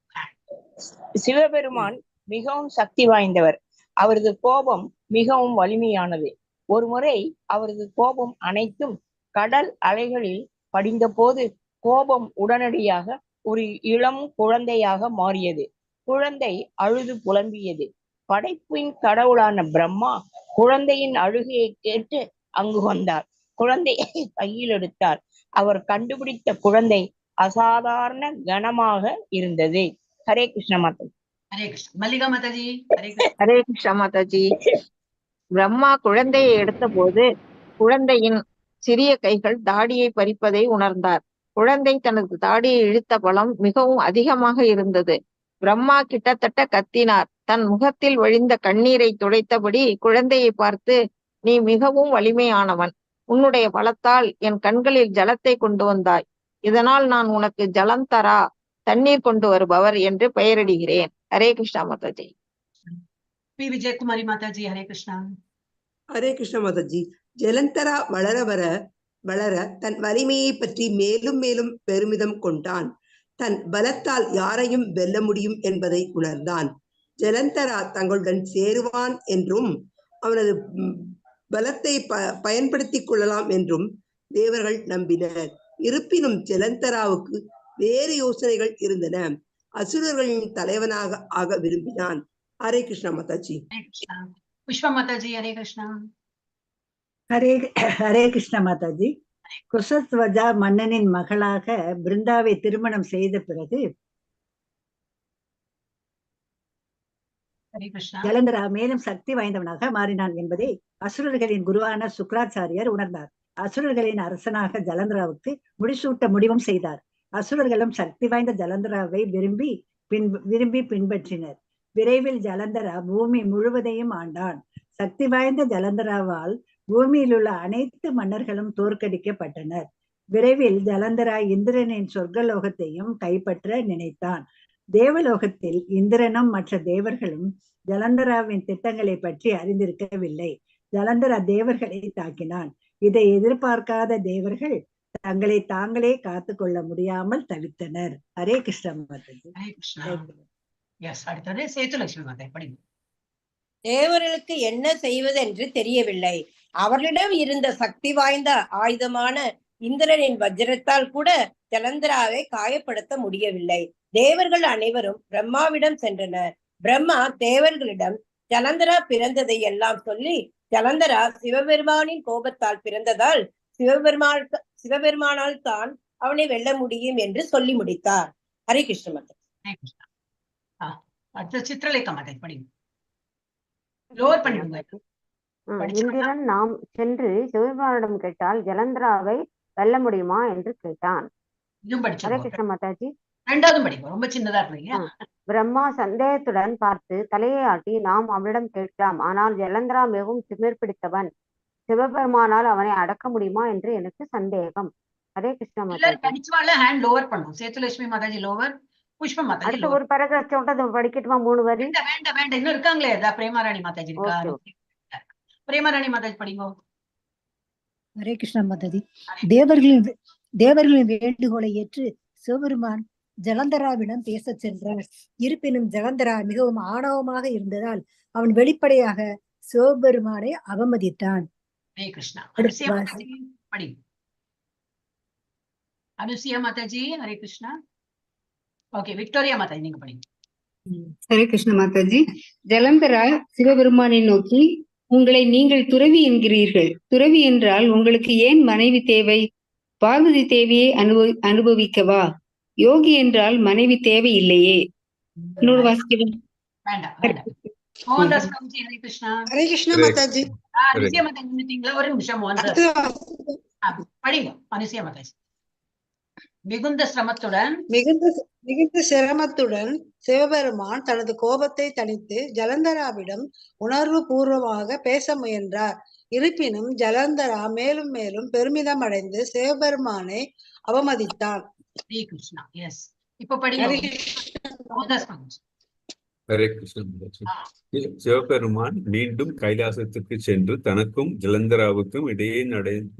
சிவபெருமான் மிகவும் சக்தி வாய்ந்தவர். அவரது கோபம் மிகவும் வலிமையானது. ஒரு முறை அவரது கோபம் அனைத்தும் கடல் அலைகளில் படிந்த போது கோபம் உடனடியாக ஒரு இளம் குழந்தையாக மாறியது. குழந்தை அழுது புலம்பியது. படைப்பின் கடவுளான பிரம்மா குழந்தையின் அழுகையை கேட்டு அங்கு வந்தார். குழந்தையை கையில் எடுத்தார். அவர் கண்டுபிடித்த குழந்தை அசாதாரண கனமாக இருந்தது. ஹரே கிருஷ்ண மாதாஜி. ஹரே கிருஷ்ண. மல்லிகா மாதாஜி ஹரே கிருஷ்ண மாதாஜி. பிரம்மா குழந்தையை எடுத்த போது குழந்தையின் சிறிய கைகள் தாடியை பறிப்பதை உணர்ந்தார். குழந்தை தனது தாடியை இழுத்த பலம் மிகவும் அதிகமாக இருந்தது. பிரம்மா கிட்டத்தட்ட கத்தினார். தன் முகத்தில் வழிந்த கண்ணீரை துடைத்தபடி குழந்தையை பார்த்து, நீ மிகவும் வலிமையானவன். உன்னுடைய பலத்தால் என் கண்களில் ஜலத்தை கொண்டு வந்தாய். இதனால் நான் உனக்கு ஜலம் தரா, தண்ணீர் கொண்டு வருபவர் என்று பெயரிடுகிறேன். ஹரே கிருஷ்ணா மாதாஜி. பி விஜயகுமாரி மாதாஜி ஹரே கிருஷ்ணா. ஹரே கிருஷ்ண மாதாஜி. ஜலந்தரா வளர வளர தன் வலிமையை பற்றி மேலும் மேலும் பெருமிதம் கொண்டான். தன் பலத்தால் யாரையும் வெல்ல முடியும் என்பதை உணர்ந்தான். ஜலந்தரா தங்களுடன் சேருவான் என்றும் அவனது பலத்தை பயன்படுத்திக் கொள்ளலாம் என்றும் தேவர்கள் நம்பினர். இருப்பினும் ஜலந்தராவுக்கு வேறு யோசனைகள் இருந்தன. அசுரர்களின் தலைவனாக ஆக விரும்பினான். ஹரே கிருஷ்ணா மாதாஜி. புஷ்பா மாதாஜி ஹரே கிருஷ்ணா. ஹரே கிருஷ்ண மாதாஜி. குசத்வஜா மன்னனின் மகளாக பிருந்தாவை திருமணம் செய்த பிறகு ஜலந்தரா மேலும் சக்தி வாய்ந்தவனாக மாறினான் என்பதை அசுரர்களின் குருவான சுக்ராச்சாரியர் உணர்ந்தார். அசுரர்களின் அரசனாக ஜலந்தராவுக்கு முடிசூட்ட முடிவும் செய்தார். அசுரர்களும் சக்தி வாய்ந்த ஜலந்தராவை விரும்பி பின்பற்றினர். விரைவில் ஜலந்தரா பூமி முழுவதையும் ஆண்டான். சக்தி வாய்ந்த ஜலந்தராவால் பூமியில் உள்ள அனைத்து மன்னர்களும் தோற்கடிக்கப்பட்டனர். விரைவில் ஜலந்தரா இந்திரனின் சொர்க்கலோகத்தையும் கைப்பற்ற நினைத்தான். தேவலோகத்தில் இந்திரனும் மற்ற தேவர்களும் ஜலந்தராவின் திட்டங்களை பற்றி அறிந்திருக்கவில்லை. ஜலந்தரா தேவர்களை தாக்கினான். இதை எதிர்பார்க்காத தேவர்கள் தங்களை தாங்களே காத்து கொள்ள முடியாமல் தவித்தனர். ஹரே கிருஷ்ண மாதாஜி. தேவர்களுக்கு என்ன செய்வதென்று தெரியவில்லை. அவர்களிடம் இருந்த சக்தி வாய்ந்த ஆயுதமான இந்திரனின் வஜ்ரத்தால் கூட ஜலந்தராவை காயப்படுத்த முடியவில்லை. தேவர்கள் அனைவரும் பிரம்மாவிடம் சென்றனர். பிரம்மா தேவர்களிடம் ஜலந்தரா பிறந்ததை எல்லாம் சொல்லி, ஜலந்தரா சிவபெருமானின் கோபத்தால் பிறந்ததால் சிவபெருமானால் தான் அவனை வெல்ல முடியும் என்று சொல்லி முடித்தார். ஹரே கிருஷ்ண மாதாஜி. சித்திரலேகா மாதாஜி படிங்க. இந்திரன் நாம் சென்று சிவபெருமானிடம் கேட்டால் ஜலந்தராவை வெல்ல முடியுமா என்று கேட்டான். ஹரே கிருஷ்ண மாதாஜி. ரெண்டாவது படிக்கும், ரொம்ப சின்னதா இருக்கு இல்லையா? பிரம்மா சந்தேகத்துடன் பார்த்து தலையை ஆட்டி நாம் அவனிடம் கேட்கலாம். ஆனால் ஜலந்தரா மிகவும் திமிர் பிடித்தவன். சிவபெருமானால் அவனை அடக்க முடியுமா என்று எனக்கு சந்தேகம். ஹரே கிருஷ்ணா மாதாஜி. படிச்சுவாள் ஹேண்ட் லோவர் பண்ணும். சேத்துலட்சுமி மாதாஜி லோவர், புஷ்ப மாதாஜி அடுத்த ஒரு பேராகிராஃப் சொல்றது படிக்கட்டுமா? 3 வரி. வேண்டாம் வேண்டாம், இன்னும் இருக்காங்களே. பிரேமாராணி மாதாஜி இருக்கா? பிரேமாராணி மாதாஜி படிங்கோ. ஹரே கிருஷ்ணா மாதாஜி. தேவர்களின் வேண்டுகோளை ஏற்று சிவபெருமான் ஜலந்தராவிடம் பேசச் சென்றார். இருப்பினும் ஜலந்தரா மிகவும் ஆணவமாக இருந்ததால் அவன் வெளிப்படையாக சிவபெருமானை அவமதித்தான். ஹரே கிருஷ்ணா. படி அனுசியா மாதாஜி. ஹரே கிருஷ்ணா. ஓகே, விக்டோரியா மாதாஜி நீங்க படிங்க. ஹரே கிருஷ்ண மாதாஜி. ஜலந்தரா சிவபெருமானை நோக்கி, உங்களை நீங்கள் துறவி என்கிறீர்கள். துறவி என்றால் உங்களுக்கு ஏன் மனைவி தேவை? பார்வதி தேவையை அனுபவிக்கவா? யோகி என்றால் மனைவி தேவை இல்லையே. இன்னொரு வாசிக்கிறேன். மோகன்தாஸ் பிரபுஜி. ஹரே கிருஷ்ணா. ஹரே கிருஷ்ணா மாதாஜி. அனுசியா மாதாஜி நின்னுட்டீங்களா? ஒரு நிமிஷம் மோகன்தாஸ் படிங்க. அனுசியா மாதாஜி. மிகுந்த சிரமத்துடன் சிவபெருமான் தனது கோபத்தை தணித்து ஜலந்தராவிடம் உணர்வு பூர்வமாக பேச முயன்றார். இருப்பினும் ஜலந்தரா மேலும் மேலும் பெருமிதம் அடைந்து சிவபெருமானை அவமதித்தான். ஹரே கிருஷ்ணா. எஸ், இப்ப படிங்க. ஹரே கிருஷ்ணா. சிவபெருமான் மீண்டும் கைலாசத்துக்கு சென்று தனக்கும் ஜலந்தராவுக்கும் இடையே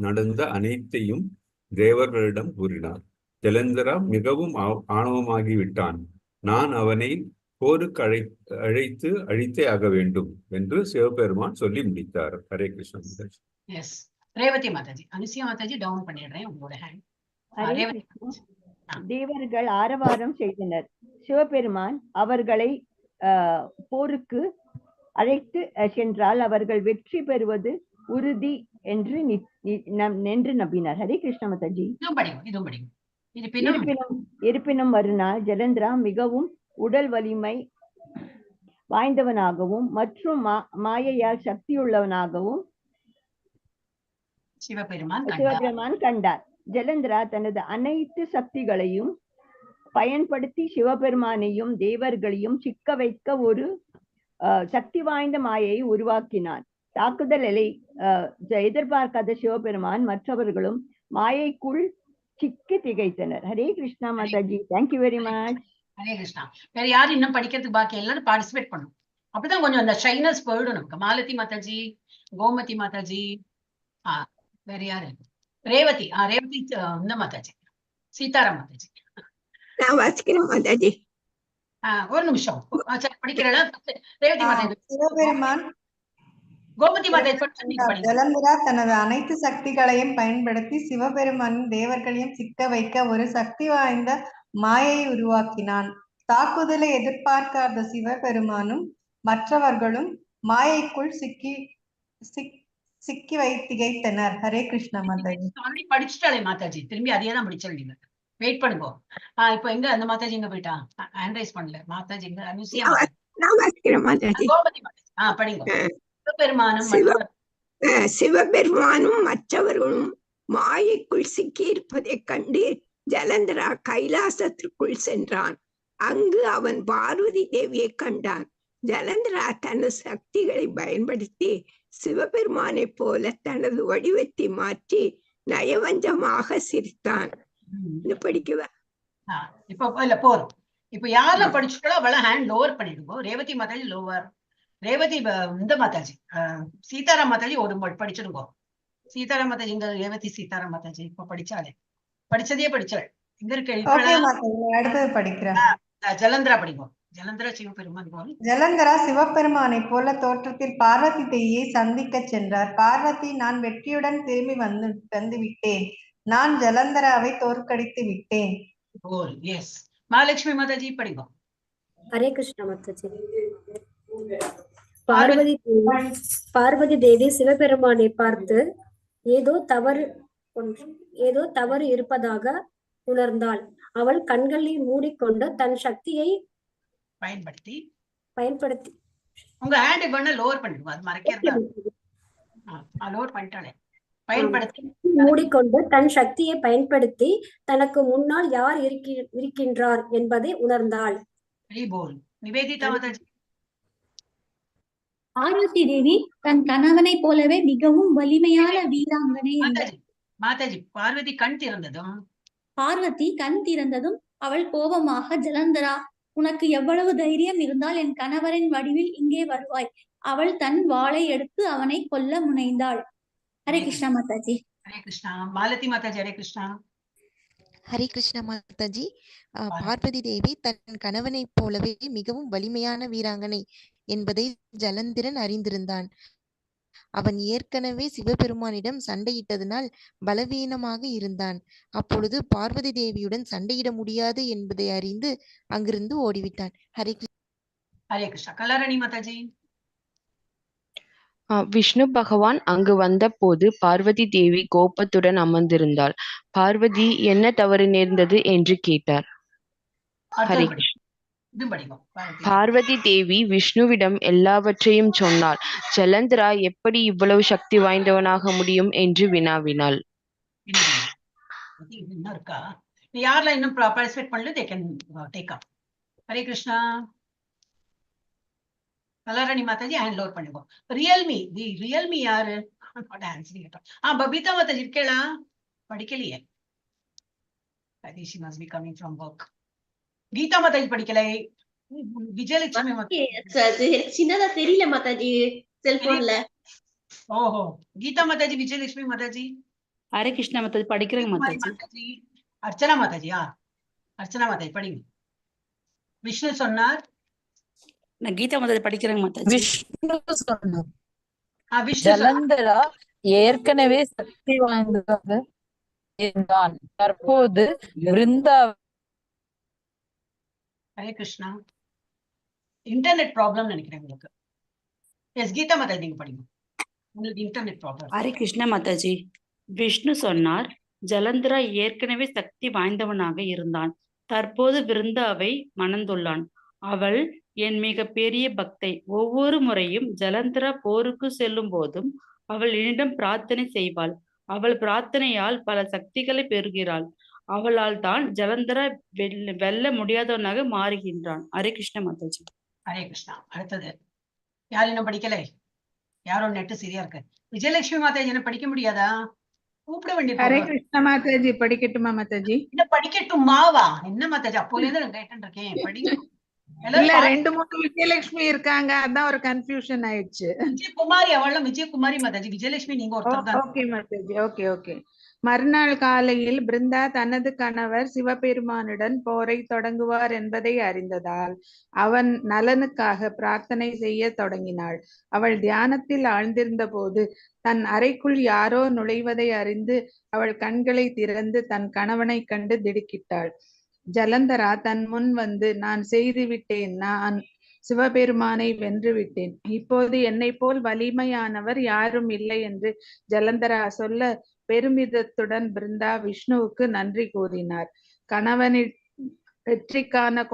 நடந்த அனைத்தையும் தேவர்களிடம் கூறினார். ஜலந்தரா மிகவும் ஆணவமாகிவிட்டான். நான் அவனை போருக்கு அழித்தே ஆக வேண்டும் என்று சிவபெருமான் சொல்லி முடித்தார். ஹரே கிருஷ்ணா மாதாஜி. எஸ், ரேவதி மாதாஜி. அனுசியா மாதாஜி டவுன் பண்ணிடுறேன் உங்களோட ஹேண்ட். தேவர்கள் ஆரவாரம் செய்தனர். சிவபெருமான் அவர்களை போருக்கு அழைத்து சென்றால் அவர்கள் வெற்றி பெறுவது உறுதி என்று நம்பினார். ஹரே கிருஷ்ண மாதாஜி. இருப்பினும் மறுநாள் ஜலந்தரா மிகவும் உடல் வலிமை வாய்ந்தவனாகவும் மற்றும் மாயையால் சக்தியுள்ளவனாகவும் சிவபெருமான் கண்டார். ஜலந்தரா தனது அனைத்து சக்திகளையும் பயன்படுத்தி சிவபெருமானையும் தேவர்களையும் சிக்க வைக்க ஒரு சக்தி வாய்ந்த மாயையை உருவாக்கினான். தாக்குதலை எதிர்பார்க்காத சிவபெருமான் மற்றவர்களும் மாயைக்குள் சிக்கி திகைத்தனர். Hare Krishna Mataji. Thank you very much. Hare Krishna. வேற யாரும் இன்னும் படிக்கிறதுக்கு பாக்கி எல்லாரும் பார்ட்டிசிபேட் பண்ணும். அப்பதான் கொஞ்சம் அந்த ஷைனஸ் போயிடும் நமக்கு. மாலதி மாதாஜி, கோமதி மாதாஜி, வேற யாரு? ரேவதி. ரேவதி இந்த மாதாஜி, சீதாராம் மாதாஜி. நான் வாசிக்கிறேன் மாதாஜி. ஒரு நிமிஷம் படிக்கிறேன். ரேவதி மாதாஜி. சிவபெருமான் கோமதி மாதாஜி. ஜலந்தரா தனது அனைத்து சக்திகளையும் பயன்படுத்தி சிவபெருமானின் தேவர்களையும் சிக்க வைக்க ஒரு சக்தி வாய்ந்த மாயை உருவாக்கினான். தாக்குதலை எதிர்பார்க்காத சிவபெருமானும் மற்றவர்களும் மாயைக்குள் சிக்கி திகைத்தனர். ஹரே கிருஷ்ணா மாதாஜி. படிச்சுட்டாளே மாதாஜி, திரும்பி அதையே தான் படிச்சிருந்தீங்க. வெயிட் பண்ணுங்க. இப்ப எங்க அந்த மாதாஜி எங்க போயிட்டா? ஹேண்ட் ரைஸ் பண்ணல மாதாஜி. எங்க? அனுசியா மாதாஜி. கோமதி மாதாஜி. படிங்க. சிவபெருமானும் மற்றவர்களும் மாயைக்குள் சிக்கி இருப்பதைக் கண்டு ஜலந்தரா கைலாசத்திற்குள் சென்றான். அங்கு அவன் பார்வதி தேவியை கண்டான். ஜலந்தரா தனது சக்திகளை பயன்படுத்தி சிவபெருமானை போல தனது வடிவத்தை மாற்றி நயவஞ்சமாக சிரித்தான். படிக்குவா? இப்ப இல்ல போறோம். இப்ப யாரெல்லாம் படிச்சுட்டோ அவள ஹேண்ட் லோவர் பண்ணிடுவோம். ரேவதி மாதாஜி லோவர். ரேவதி இந்த மாதாஜி, சீதாராம் மாதாஜி ஒரு படிச்சிருங்கோ. சீதாராம் மாதாஜி இந்த ரேவதி சீதாராம் மாதாஜி இப்ப படிச்சாலே படிச்சதே படிச்சாள். இங்க இருக்க படிக்கிறேன். ஜலந்தரா படிக்கும். ஜலந்தரா சிவபெருமான். ஜலந்தரா சிவபெருமானை போல தோற்றத்தில் பார்வதி தேவியை சந்திக்க சென்றார். பார்வதி, நான் வெற்றியுடன் திரும்பி வந்து விட்டேன். நான் ஜலந்தராவை தோற்கடித்து விட்டேன். மகாலட்சுமி மாதாஜி படிக்கும். ஹரே கிருஷ்ண மாதாஜி. பார்வதி தேவி சிவபெருமானை பார்த்து ஏதோ தவறு இருப்பதாக உணர்ந்தாள். அவள் கண்களை மூடிக்கொண்டு தன் சக்தியை பயன்படுத்தி உங்க ஹேண்ட் பண்ண லோவர் பண்ணிடுவோம். அது மறைக்கிறதா? லோவர் பண்ணிட்டாளே. பயன்படுத்தி மூடிக்கொண்டு தன் சக்தியை பயன்படுத்தி தனக்கு முன்னால் யார் இருக்கின்றார் என்பதை உணர்ந்தாள். நிவேதிதா மாதாஜி. பார்வதி தேவி தன் கணவனைப் போலவே மிகவும் வலிமையான வீராங்கனை. மாதாஜி பார்வதி கண் திறந்ததும் பார்வதி கண் திறந்ததும் அவள் கோபமாக, ஜலந்தரா, உனக்கு எவ்வளவு தைரியம் இருந்தால் என் கணவரின் வடிவில் இங்கே வருவாய். அவள் தன் வாளை எடுத்து அவனை கொல்ல முனைந்தாள். ஹரே கிருஷ்ணா மாதாஜி. ஹரே கிருஷ்ணா. மாலதி மாதாஜி. ஹரே கிருஷ்ணா. ஹரே கிருஷ்ணா மாதாஜி. பார்வதி தேவி தன் கணவனைப் போலவே மிகவும் வலிமையான வீராங்கனை என்பதை ஜலந்திரன் அறிந்திருந்தான். அவன் ஏற்கனவே சிவபெருமானிடம் சண்டையிட்டதனால் பலவீனமாக இருந்தான். அப்பொழுது பார்வதி தேவியுடன் சண்டையிட முடியாது என்பதை அறிந்து அங்கிருந்து ஓடிவிட்டான். ஹரே கிருஷ்ணா. கலாராணி மாதாஜி. விஷ்ணு பகவான் அங்கு வந்த போது பார்வதி தேவி கோபத்துடன் அமர்ந்திருந்தாள். பார்வதி என்ன தவறு நேர்ந்தது என்று கேட்டார். ஹரே கிருஷ்ணா. பார்வதி தேவி விஷ்ணுவிடம் எல்லாவற்றையும் சொன்னாள். ஜலந்தரா எப்படி இவ்வளவு சக்தி வாய்ந்தவனாக முடியும் என்று வினாவினாள். யாரெல்லாம் இன்னும் பார்ட்டிசிபேட் பண்ணல, they can take up. Hare Krishna. Kalarani Mataji hand load பண்ணுங்க. ரியல்மி யாரு? Babita Mataji இருக்கேளா? படிக்கலையே. she must be coming from work. Geetha Mataji படிக்கலை. விஜயலட்சுமி சின்னதா தெரியல மாதாஜி செல்போன்ல. ஓஹோ. கீதா மாதாஜி, விஜயலட்சுமி மாதாஜி. ஹரே கிருஷ்ணா மாதாஜி படிக்கிறேங்க மாதாஜி. அர்ச்சனா மாதாஜியா? அர்ச்சனா மாதாஜி படிங்க. விஷ்ணு சொன்னார். நான் கீதா மாதாஜி படிக்கிறேங்க மாதாஜி. ஜலந்தரா ஏற்கனவே சக்தி வாய்ந்ததாக இருந்தான். தற்போது விருந்தா. ஹரே கிருஷ்ணா. இன்டர்நெட் ப்ராப்ளம் நினைக்கிறேன் உங்களுக்கு. எஸ் கீதா மாதாஜி நீங்க படிங்க. உங்களுக்கு இன்டர்நெட் ப்ராப்ளம். ஹரே கிருஷ்ணா மாதாஜி. விஷ்ணு சொன்னார், ஜலந்தரா ஏற்கனவே சக்தி வாய்ந்தவனாக இருந்தான். தற்போது விருந்தாவை மணந்துள்ளான். அவள் என் மிக பெரிய பக்தை. ஒவ்வொரு முறையும் ஜலந்தரா போருக்கு செல்லும் போதும் அவள் என்னிடம் பிரார்த்தனை செய்வாள். அவள் பிரார்த்தனையால் பல சக்திகளை பெறுகிறாள். அவளால் தான் ஜலந்தரா வெல்ல முடியாதவனாக மாறுகின்றான். ஹரே கிருஷ்ண மாதாஜி. ஹரே கிருஷ்ணா. அடுத்தது யார் இன்னும் படிக்கலை? யாரோ நெட்டு சரியா இருக்கு. விஜயலட்சுமி மாதாஜி என்ன படிக்க முடியாதா? கூப்பிட வேண்டிய. ஹரே கிருஷ்ண மாதாஜி படிக்கட்டுமா மாதாஜி? என்ன படிக்கட்டுமாவா? என்ன மாதாஜி அப்போல இருந்து நான் கேட்டு இருக்கேன். படிக்க இல்ல 2-3 விஜயலட்சுமி இருக்காங்க, அதான் ஒரு கன்ஃபியூஷன் ஆயிடுச்சு. விஜயகுமாரி அவள விஜயகுமாரி மாதாஜி. விஜயலட்சுமி நீங்க ஒருத்தர் தான். ஓகே மாதாஜி. ஓகே. மறுநாள் காலையில் பிருந்தா தனது கணவர் சிவபெருமானுடன் போரை தொடங்குவார் என்பதை அறிந்ததால் அவன் நலனுக்காக பிரார்த்தனை செய்ய தொடங்கினாள். அவள் தியானத்தில் ஆழ்ந்திருந்த போது தன் அறைக்குள் யாரோ நுழைவதை அறிந்து அவள் கண்களை திறந்து தன் கணவனை கண்டு திடுக்கிட்டாள். ஜலந்தரா தன் முன் வந்து, நான் செய்து விட்டேன், நான் சிவபெருமானை வென்று விட்டேன். இப்போது என்னை போல் வலிமையானவர் யாரும் இல்லை என்று ஜலந்தரா சொல்ல பெருமிதத்துடன் பிருந்தா விஷ்ணுவுக்கு நன்றி கூறினார். கணவனின் வெற்றிக்கான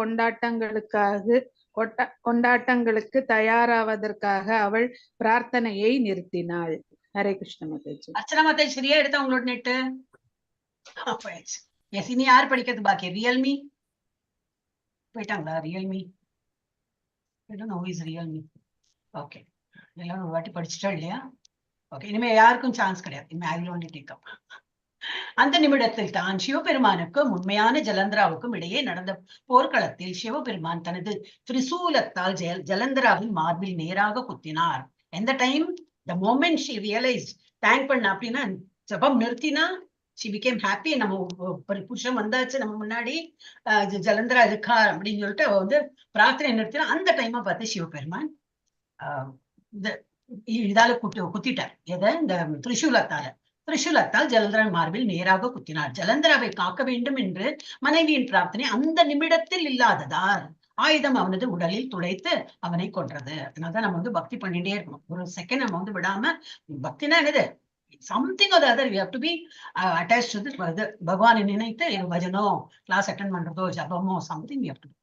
கொண்டாட்டங்களுக்கு தயாராவதற்காக அவள் பிரார்த்தனையை நிறுத்தினாள். ஹரே கிருஷ்ண மாதாஜி. அர்ச்சனா மாதாஜி சரியா எடுத்தா உங்களோட நெட்டு? எஸ். இனி யார் படிக்கிறது பாக்கி? ரியல்மி போயிட்டாங்களா? Realme Realme. ஓகே, எல்லாரும் ஒரு வாட்டி படிச்சுட்டா இல்லையா? ஓகே, இனிமே யாருக்கும் சான்ஸ் கிடையாது. இனிமே I will only take up. அந்த நிமிடத்தில் தான் சிவபெருமானுக்கும் உண்மையான ஜலந்தராவுக்கும் இடையே நடந்த போர்க்களத்தில் சிவபெருமான் தனது திரிசூலத்தால் ஜலந்தராவின் மார்பில் நேராக குத்தினார். எந்த time? the moment she realized thank பண்ண அப்படின்னா ஜபம் நிறுத்தினா she became happy. நம்ம புருஷன் வந்தாச்சு நம்ம முன்னாடி, ஜலந்தரா இருக்கா அப்படின்னு சொல்லிட்டு அவ வந்து பிரார்த்தனை நிறுத்தினா அந்த டைமா பார்த்து சிவபெருமான் இதால குத்திட்டார். எதை? இந்த திரிசூலத்தால் ஜலந்தரா மார்பில் நேராக குத்தினார். ஜலந்தராவை காக்க வேண்டும் என்று மனைவியின் பிரார்த்தனை அந்த நிமிடத்தில் இல்லாததால் ஆயுதம் அவனது உடலில் துளைத்து அவனை கொன்றது. அதனாலதான் நம்ம வந்து பக்தி பண்ணிட்டே இருக்கணும். ஒரு செகண்ட் நம்ம வந்து விடாம. பக்தினா என்னது? Something R other, we have to be attached to this. பகவானை நினைத்து பஜனோ கிளாஸ் அட்டென்ட் பண்றதோ ஜபமோ something we have to do.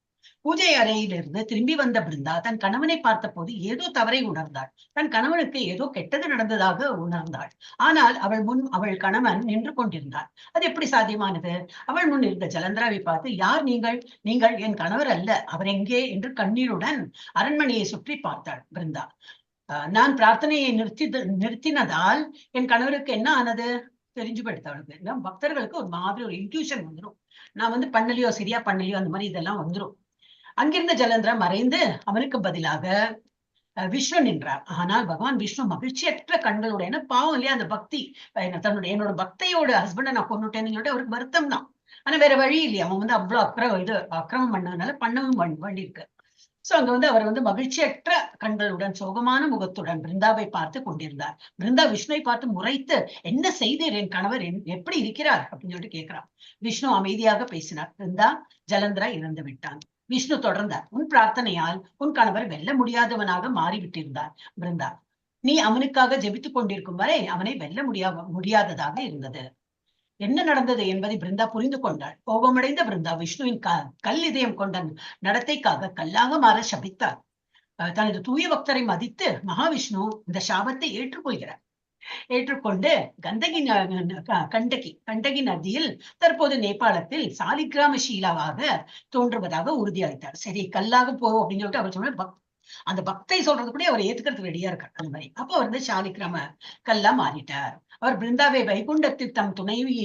பூஜை அறையிலிருந்து திரும்பி வந்த பிருந்தா தன் கணவனை பார்த்த போது ஏதோ தவறை உணர்ந்தாள். தன் கணவனுக்கு ஏதோ கெட்டது நடந்ததாக உணர்ந்தாள். ஆனால் அவள் கணவன் நின்று கொண்டிருந்தார். அது எப்படி சாத்தியமானது? அவள் முன் இருந்த ஜலந்தராவை பார்த்து, யார் நீங்கள்? நீங்கள் என் கணவர் அல்ல, அவர் எங்கே என்று கண்ணீருடன் அரண்மனையை சுற்றி பார்த்தாள் பிருந்தா. நான் பிரார்த்தனையை நிறுத்தினதால் என் கணவருக்கு என்ன ஆனது தெரிஞ்சு படுத்தவளுக்கு. பக்தர்களுக்கு ஒரு மாதிரி ஒரு இன்ட்யூஷன் வந்துடும். நான் பண்ணலையோ, சரியா பண்ணலையோ, அந்த மாதிரி இதெல்லாம் வந்துடும். அங்கிருந்த ஜலந்தரா மறைந்து அவனுக்கு பதிலாக விஷ்ணு நின்றார். ஆனால் பகவான் விஷ்ணு மகிழ்ச்சியற்ற கண்களோட, ஏன்னா பாவம் இல்லையா அந்த பக்தி, என்னோட பக்தையோட ஹஸ்பண்டை நான் கொண்டுட்டேன்னு சொல்லிட்டு அவருக்கு வருத்தம் தான். ஆனா வேற வழி இல்லையா, அவன் அவ்வளவு அக்கிரமம் பண்ணதுனால பண்ணவும் வேண்டி இருக்கு. சோ அங்க அவர் மகிழ்ச்சியற்ற கண்களுடன் சோகமான முகத்துடன் பிருந்தாவை பார்த்து கொண்டிருந்தார். பிருந்தா விஷ்ணுவை பார்த்து முறைத்து, என்ன செய்தீர்? என் கணவர் எப்படி இருக்கிறார் அப்படின்னு சொல்லிட்டு கேட்கிறார். விஷ்ணு அமைதியாக பேசினார். பிருந்தா, ஜலந்தரா இறந்து விட்டான். விஷ்ணு தொடர்ந்தார். உன் பிரார்த்தனையால் உன் கணவர் வெல்ல முடியாதவனாக மாறிவிட்டிருந்தார் பிருந்தா. நீ அவனுக்காக ஜெபித்துக் கொண்டிருக்கும் வரை அவனை வெல்ல முடியாததாக இருந்தது. என்ன நடந்தது என்பதை பிருந்தா புரிந்து கொண்டாள். கோபமடைந்த பிருந்தா விஷ்ணுவின் கல் இதயம் கொண்ட நடத்தைக்காக கல்லாக மாற சபித்தார். தனது தூய பக்தரை மதித்து மகாவிஷ்ணு இந்த சாபத்தை ஏற்றுக்கொண்டு கண்டகி நதியில், தற்போது நேபாளத்தில் சாலிகிராம ஷீலாவாக தோன்றுவதாக உறுதியளித்தார். சரி, கல்லாக போவோம் அப்படின்னு சொல்லிட்டு அவர் சொன்ன அந்த பக்தை சொல்றது கூட அவர் ஏத்துக்கிறதுக்கு ரெடியா இருக்கார். அந்த மாதிரி அப்போ அவர் சாலிகிராம கல்லா மாறிட்டார். அவர் பிருந்தாவை வைகுண்டத்தில் தம் துணைவி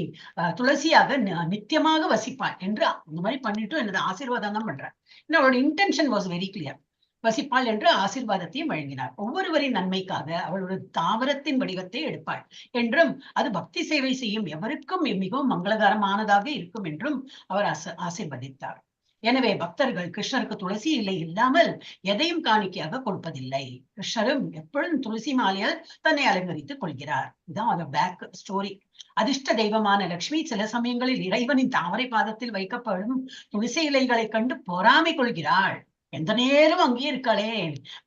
துளசியாக நித்தியமாக வசிப்பாள் என்று இந்த மாதிரி பண்ணிட்டு எனது ஆசீர்வாதம் தான் பண்றார். அவரோட இன்டென்ஷன் வாஸ் வெரி கிளியர். வசிப்பாள் என்று ஆசீர்வாதத்தையும் வழங்கினார். ஒவ்வொருவரின் நன்மைக்காக அவளோட தாவரத்தின் வடிவத்தை எடுப்பாள் என்றும், அது பக்தி சேவை செய்யும் எவருக்கும் மிகவும் மங்களகரமானதாக இருக்கும் என்றும் அவர் ஆசீர்வதித்தார். எனவே பக்தர்கள் கிருஷ்ணருக்கு துளசி இலை இல்லாமல் எதையும் காணிக்கையாக கொடுப்பதில்லை. கிருஷ்ணரும் எப்பொழுதும் துளசி மாலையால் தன்னை அலங்கரித்துக் கொள்கிறார். இதுதான் அந்த பேக் ஸ்டோரி. அதிர்ஷ்ட தெய்வமான லட்சுமி சில சமயங்களில் இறைவனின் தாமரை பாதத்தில் வைக்கப்படும் துளசி இலைகளை கண்டு பொறாமை கொள்கிறாள். எந்த நேரம் அங்கேயே இருக்காளே,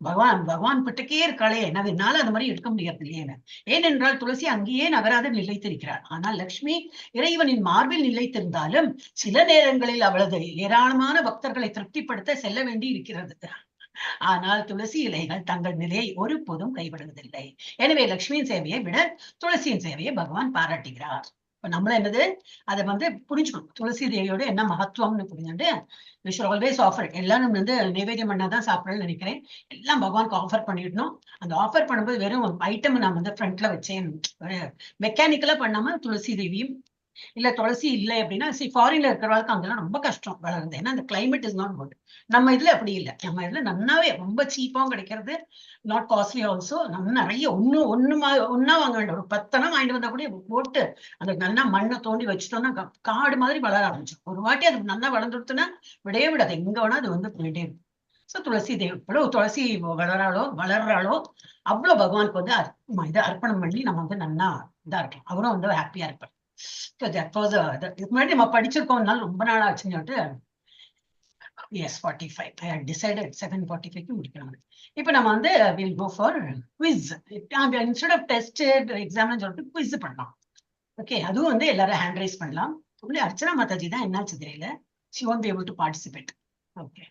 பகவான் பிட்டக்கே இருக்காளே, என்னால அந்த மாதிரி இருக்க முடியாது இல்லையே. ஏனென்றால் துளசி அங்கேயே நகராத நிலைத்திருக்கிறாள். ஆனால் லட்சுமி இறைவனின் மார்பில் நிலைத்திருந்தாலும் சில நேரங்களில் அவளது ஏராளமான பக்தர்களை திருப்திப்படுத்த செல்ல வேண்டி இருக்கிறது. ஆனால் துளசி இலைகள் தங்கள் நிலையை ஒருபோதும் கைவிடுவதில்லை. எனவே லட்சுமியின் சேவையை விட துளசியின் சேவையை பகவான் பாராட்டுகிறார். இப்ப நம்மள என்னது அதை புரிஞ்சுக்கணும். துளசி தேவியோட என்ன மகத்துவம்னு புரிஞ்சுட்டு we should always offer. எல்லாம் நம்ம நைவேத்தியம் பண்ணாதான் சாப்பிடணும்னு நினைக்கிறேன். எல்லாம் பகவானுக்கு ஆஃபர் பண்ணிடணும். அந்த ஆஃபர் பண்ணும்போது வெறும் ஐட்டம் நான் ஃப்ரண்ட்ல வச்சேன், மெக்கானிக்கலா பண்ணாம துளசி தேவியும் இல்ல துளசி இல்லை அப்படின்னா, ஃபாரின்ல இருக்கிறவங்களுக்கு அங்கெல்லாம் ரொம்ப கஷ்டம் வளருது. ஏன்னா அந்த கிளைமேட் இஸ் நாட் குட். நம்ம இதுல அப்படி இல்லை. நம்ம இதுல நன்னாவே ரொம்ப சீப்பாவும் கிடைக்கிறது, நாட் காஸ்ட்லி ஆல்சோ. நம்ம நிறைய ஒன்னா வாங்க வேண்டாம், ஒரு 10 வாங்கிட்டு வந்தா கூட போட்டு அந்த நல்லா மண்ணை தோண்டி வச்சுட்டோம்னா காடு மாதிரி வளர ஆரம்பிச்சோம். ஒரு வாட்டி அது நல்லா வளர்ந்துடுத்துன்னா விடையே விடாது, எங்க வேணா அது போயிட்டே இருக்கும். சோ துளசி தேவி எவ்வளவு துளசி வளர்றாளோ அவ்வளவு பகவானுக்கு இதை அர்ப்பணம் பண்ணி நம்ம நல்லா இதா இருக்கலாம். அவரும் ஹாப்பியா இருப்பார். இதுக்கு முன்னாடி நம்ம படிச்சிருக்கோம்னால ரொம்ப நாள் ஆச்சுன்னு சொல்லிட்டு yes 45 I had decided 7:45 முடிக்கணும். இப்போ நம்ம we'll go for quiz. Instead of test exam சொல்லிட்டு quiz பண்ணலாம். ஓகே, அதுவும் எல்லாரும் ஹேண்ட் ரைஸ் பண்ணலாம். only அர்ச்சனா மாதாஜி தான் என்னாச்சு தெரியல, she won't be able to participate. Okay,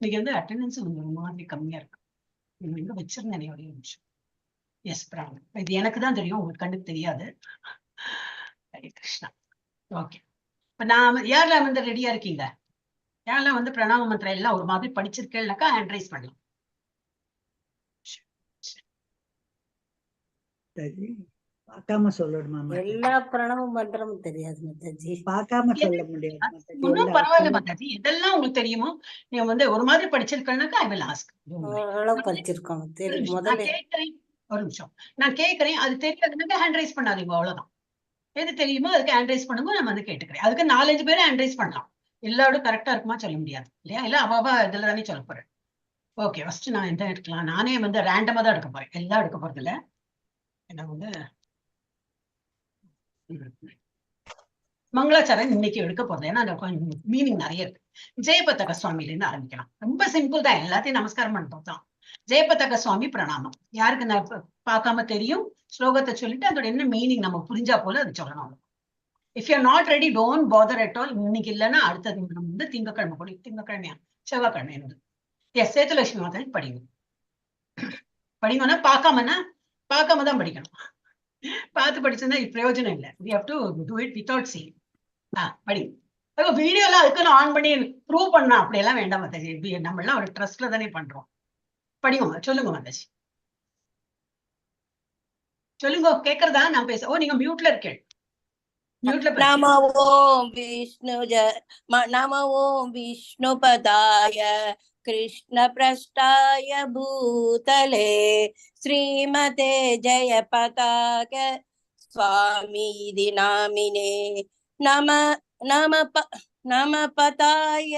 இன்னைக்கு அட்டெண்டன்ஸ் ஒரு மாதிரி கம்மியா இருக்கு. எங்க வச்சிருந்தேன் ஒரே நிமிஷம். எஸ் பிராமன், இது எனக்கு தான் தெரியும், உங்களுக்கு கண்ணுக்கு தெரியாது. ஹரே கிருஷ்ணா. ஓகே, இப்ப நான் யாரெல்லாம் ரெடியா இருக்கீங்க? யாரெல்லாம் பிரணாம மந்திரம் எல்லாம் ஒரு மாதிரி படிச்சிருக்கேன்னாக்கா ஹேண்ட் ரைஸ் பண்ணலாம். பார்க்காம சொல்லணுமா? எல்லா பிரணவ மந்திரமும் தெரியாது மாதாஜி, பார்க்காம சொல்ல முடியாது. ஒன்னும் பரவாயில்ல மாதாஜி, இதெல்லாம் உங்களுக்கு தெரியுமோ? நீங்க ஒரு மாதிரி படிச்சிருக்கேன்னாக்கா ஐ வில் ஆஸ்க். ஓரளவு படிச்சிருக்கோம், தெரியும். முதல்ல ஒரு நிமிஷம் நான் கேட்கறேன், அது தெரியாதுனாக்க ஹேண்ட் ரைஸ் பண்ணாதீங்க, அவ்வளவுதான். எது தெரியுமோ அதுக்கு ஹேண்ட் ரைஸ் பண்ணுங்க, நம்ம கேட்டுக்கிறேன். அதுக்கு 4-5 பேரும் ஹேண்ட் ரைஸ் பண்ணலாம். எல்லாரும் கரெக்டா இருக்குமா சொல்ல முடியாது இல்லையா? இல்ல அவ இதுல தானே சொல்ல போறேன். ஓகே, ஃபர்ஸ்ட் நான் எந்த எடுக்கலாம்? நானே ரேண்டமா தான் எடுக்க போறேன், எல்லாம் எடுக்க போறது இல்ல. என்ன மங்களாச்சாரம் இன்னைக்கு எடுக்க போறது, ஏன்னா அந்த மீனிங் நிறைய இருக்கு. ஜெயபத்தக சுவாமியில இருந்து ஆரம்பிக்கலாம். ரொம்ப சிம்பிள் தான், எல்லாத்தையும் நமஸ்காரம் பண்ணிட்டோம் தான். ஜெயபத்தக சுவாமி பிரணாமம். யாருக்கு நான் பார்க்காம தெரியும், ஸ்லோகத்தை சொல்லிட்டு அதோட என்ன மீனிங் நம்ம புரிஞ்சா போல அது சொல்லணும். If you not ready don't father at all. இன்னைக்கு இல்லைன்னா அடுத்த நிமிடம் வந்து திங்கக்கிழமை கூட, திங்கக்கிழமையா செவ்வாய்க்கிழமை என்னது. எஸ் சேத்துலட்சுமி மாதா படிங்க. படிங்கன்னா பார்க்காம தான் படிக்கணும். பார்த்து படிச்சதுன்னா பிரயோஜனம் இல்லை. we have to do it without seeing. படி. வீடியோ எல்லாம் அதுக்குன்னு ஆன் பண்ணி ப்ரூவ் பண்ணா அப்படியெல்லாம் வேண்டாம் மாதாஜி. நம்ம எல்லாம் ஒரு ட்ரஸ்ட்ல தானே பண்றோம். படிங்க, சொல்லுங்க மாதாஜி, சொல்லுங்க. கேக்குறதா நான் பேச? ஓ, நீங்க மியூட்ல இருக்கேன். நம ஓம் விஷ்ணுபதாய கிருஷ்ண பிரஷ்டாய பூதலே ஸ்ரீமதே ஜெய பதாக சுவாமி இதி நாமினே நம பதாய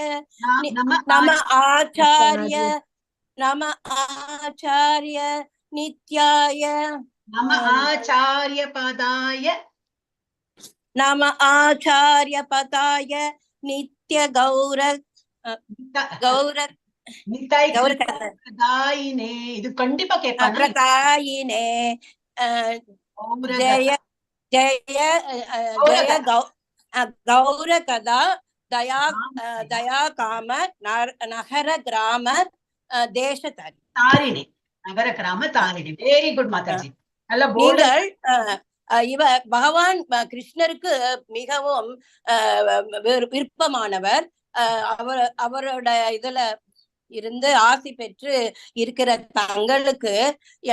நம ஆச்சாரிய நித்யாய நம ஆச்சாரிய பதாய நம ஆச்சாரிய பதாய நித்ய கௌரதாயினே. இது கண்டிப்பா கேட்பாங்க. பிரதாயினே ஜெய ஜெய ஜெய கௌர கதா தயா காம நகர கிராம தேச தாரிணி. நகர கிராம தாரிணி. Very good Mataji. நீங்கள் பகவான் கிருஷ்ணருக்கு மிகவும் விருப்பமானவர். அவரோட இதுல இருந்து ஆசி பெற்று இருக்கிற தங்களுக்கு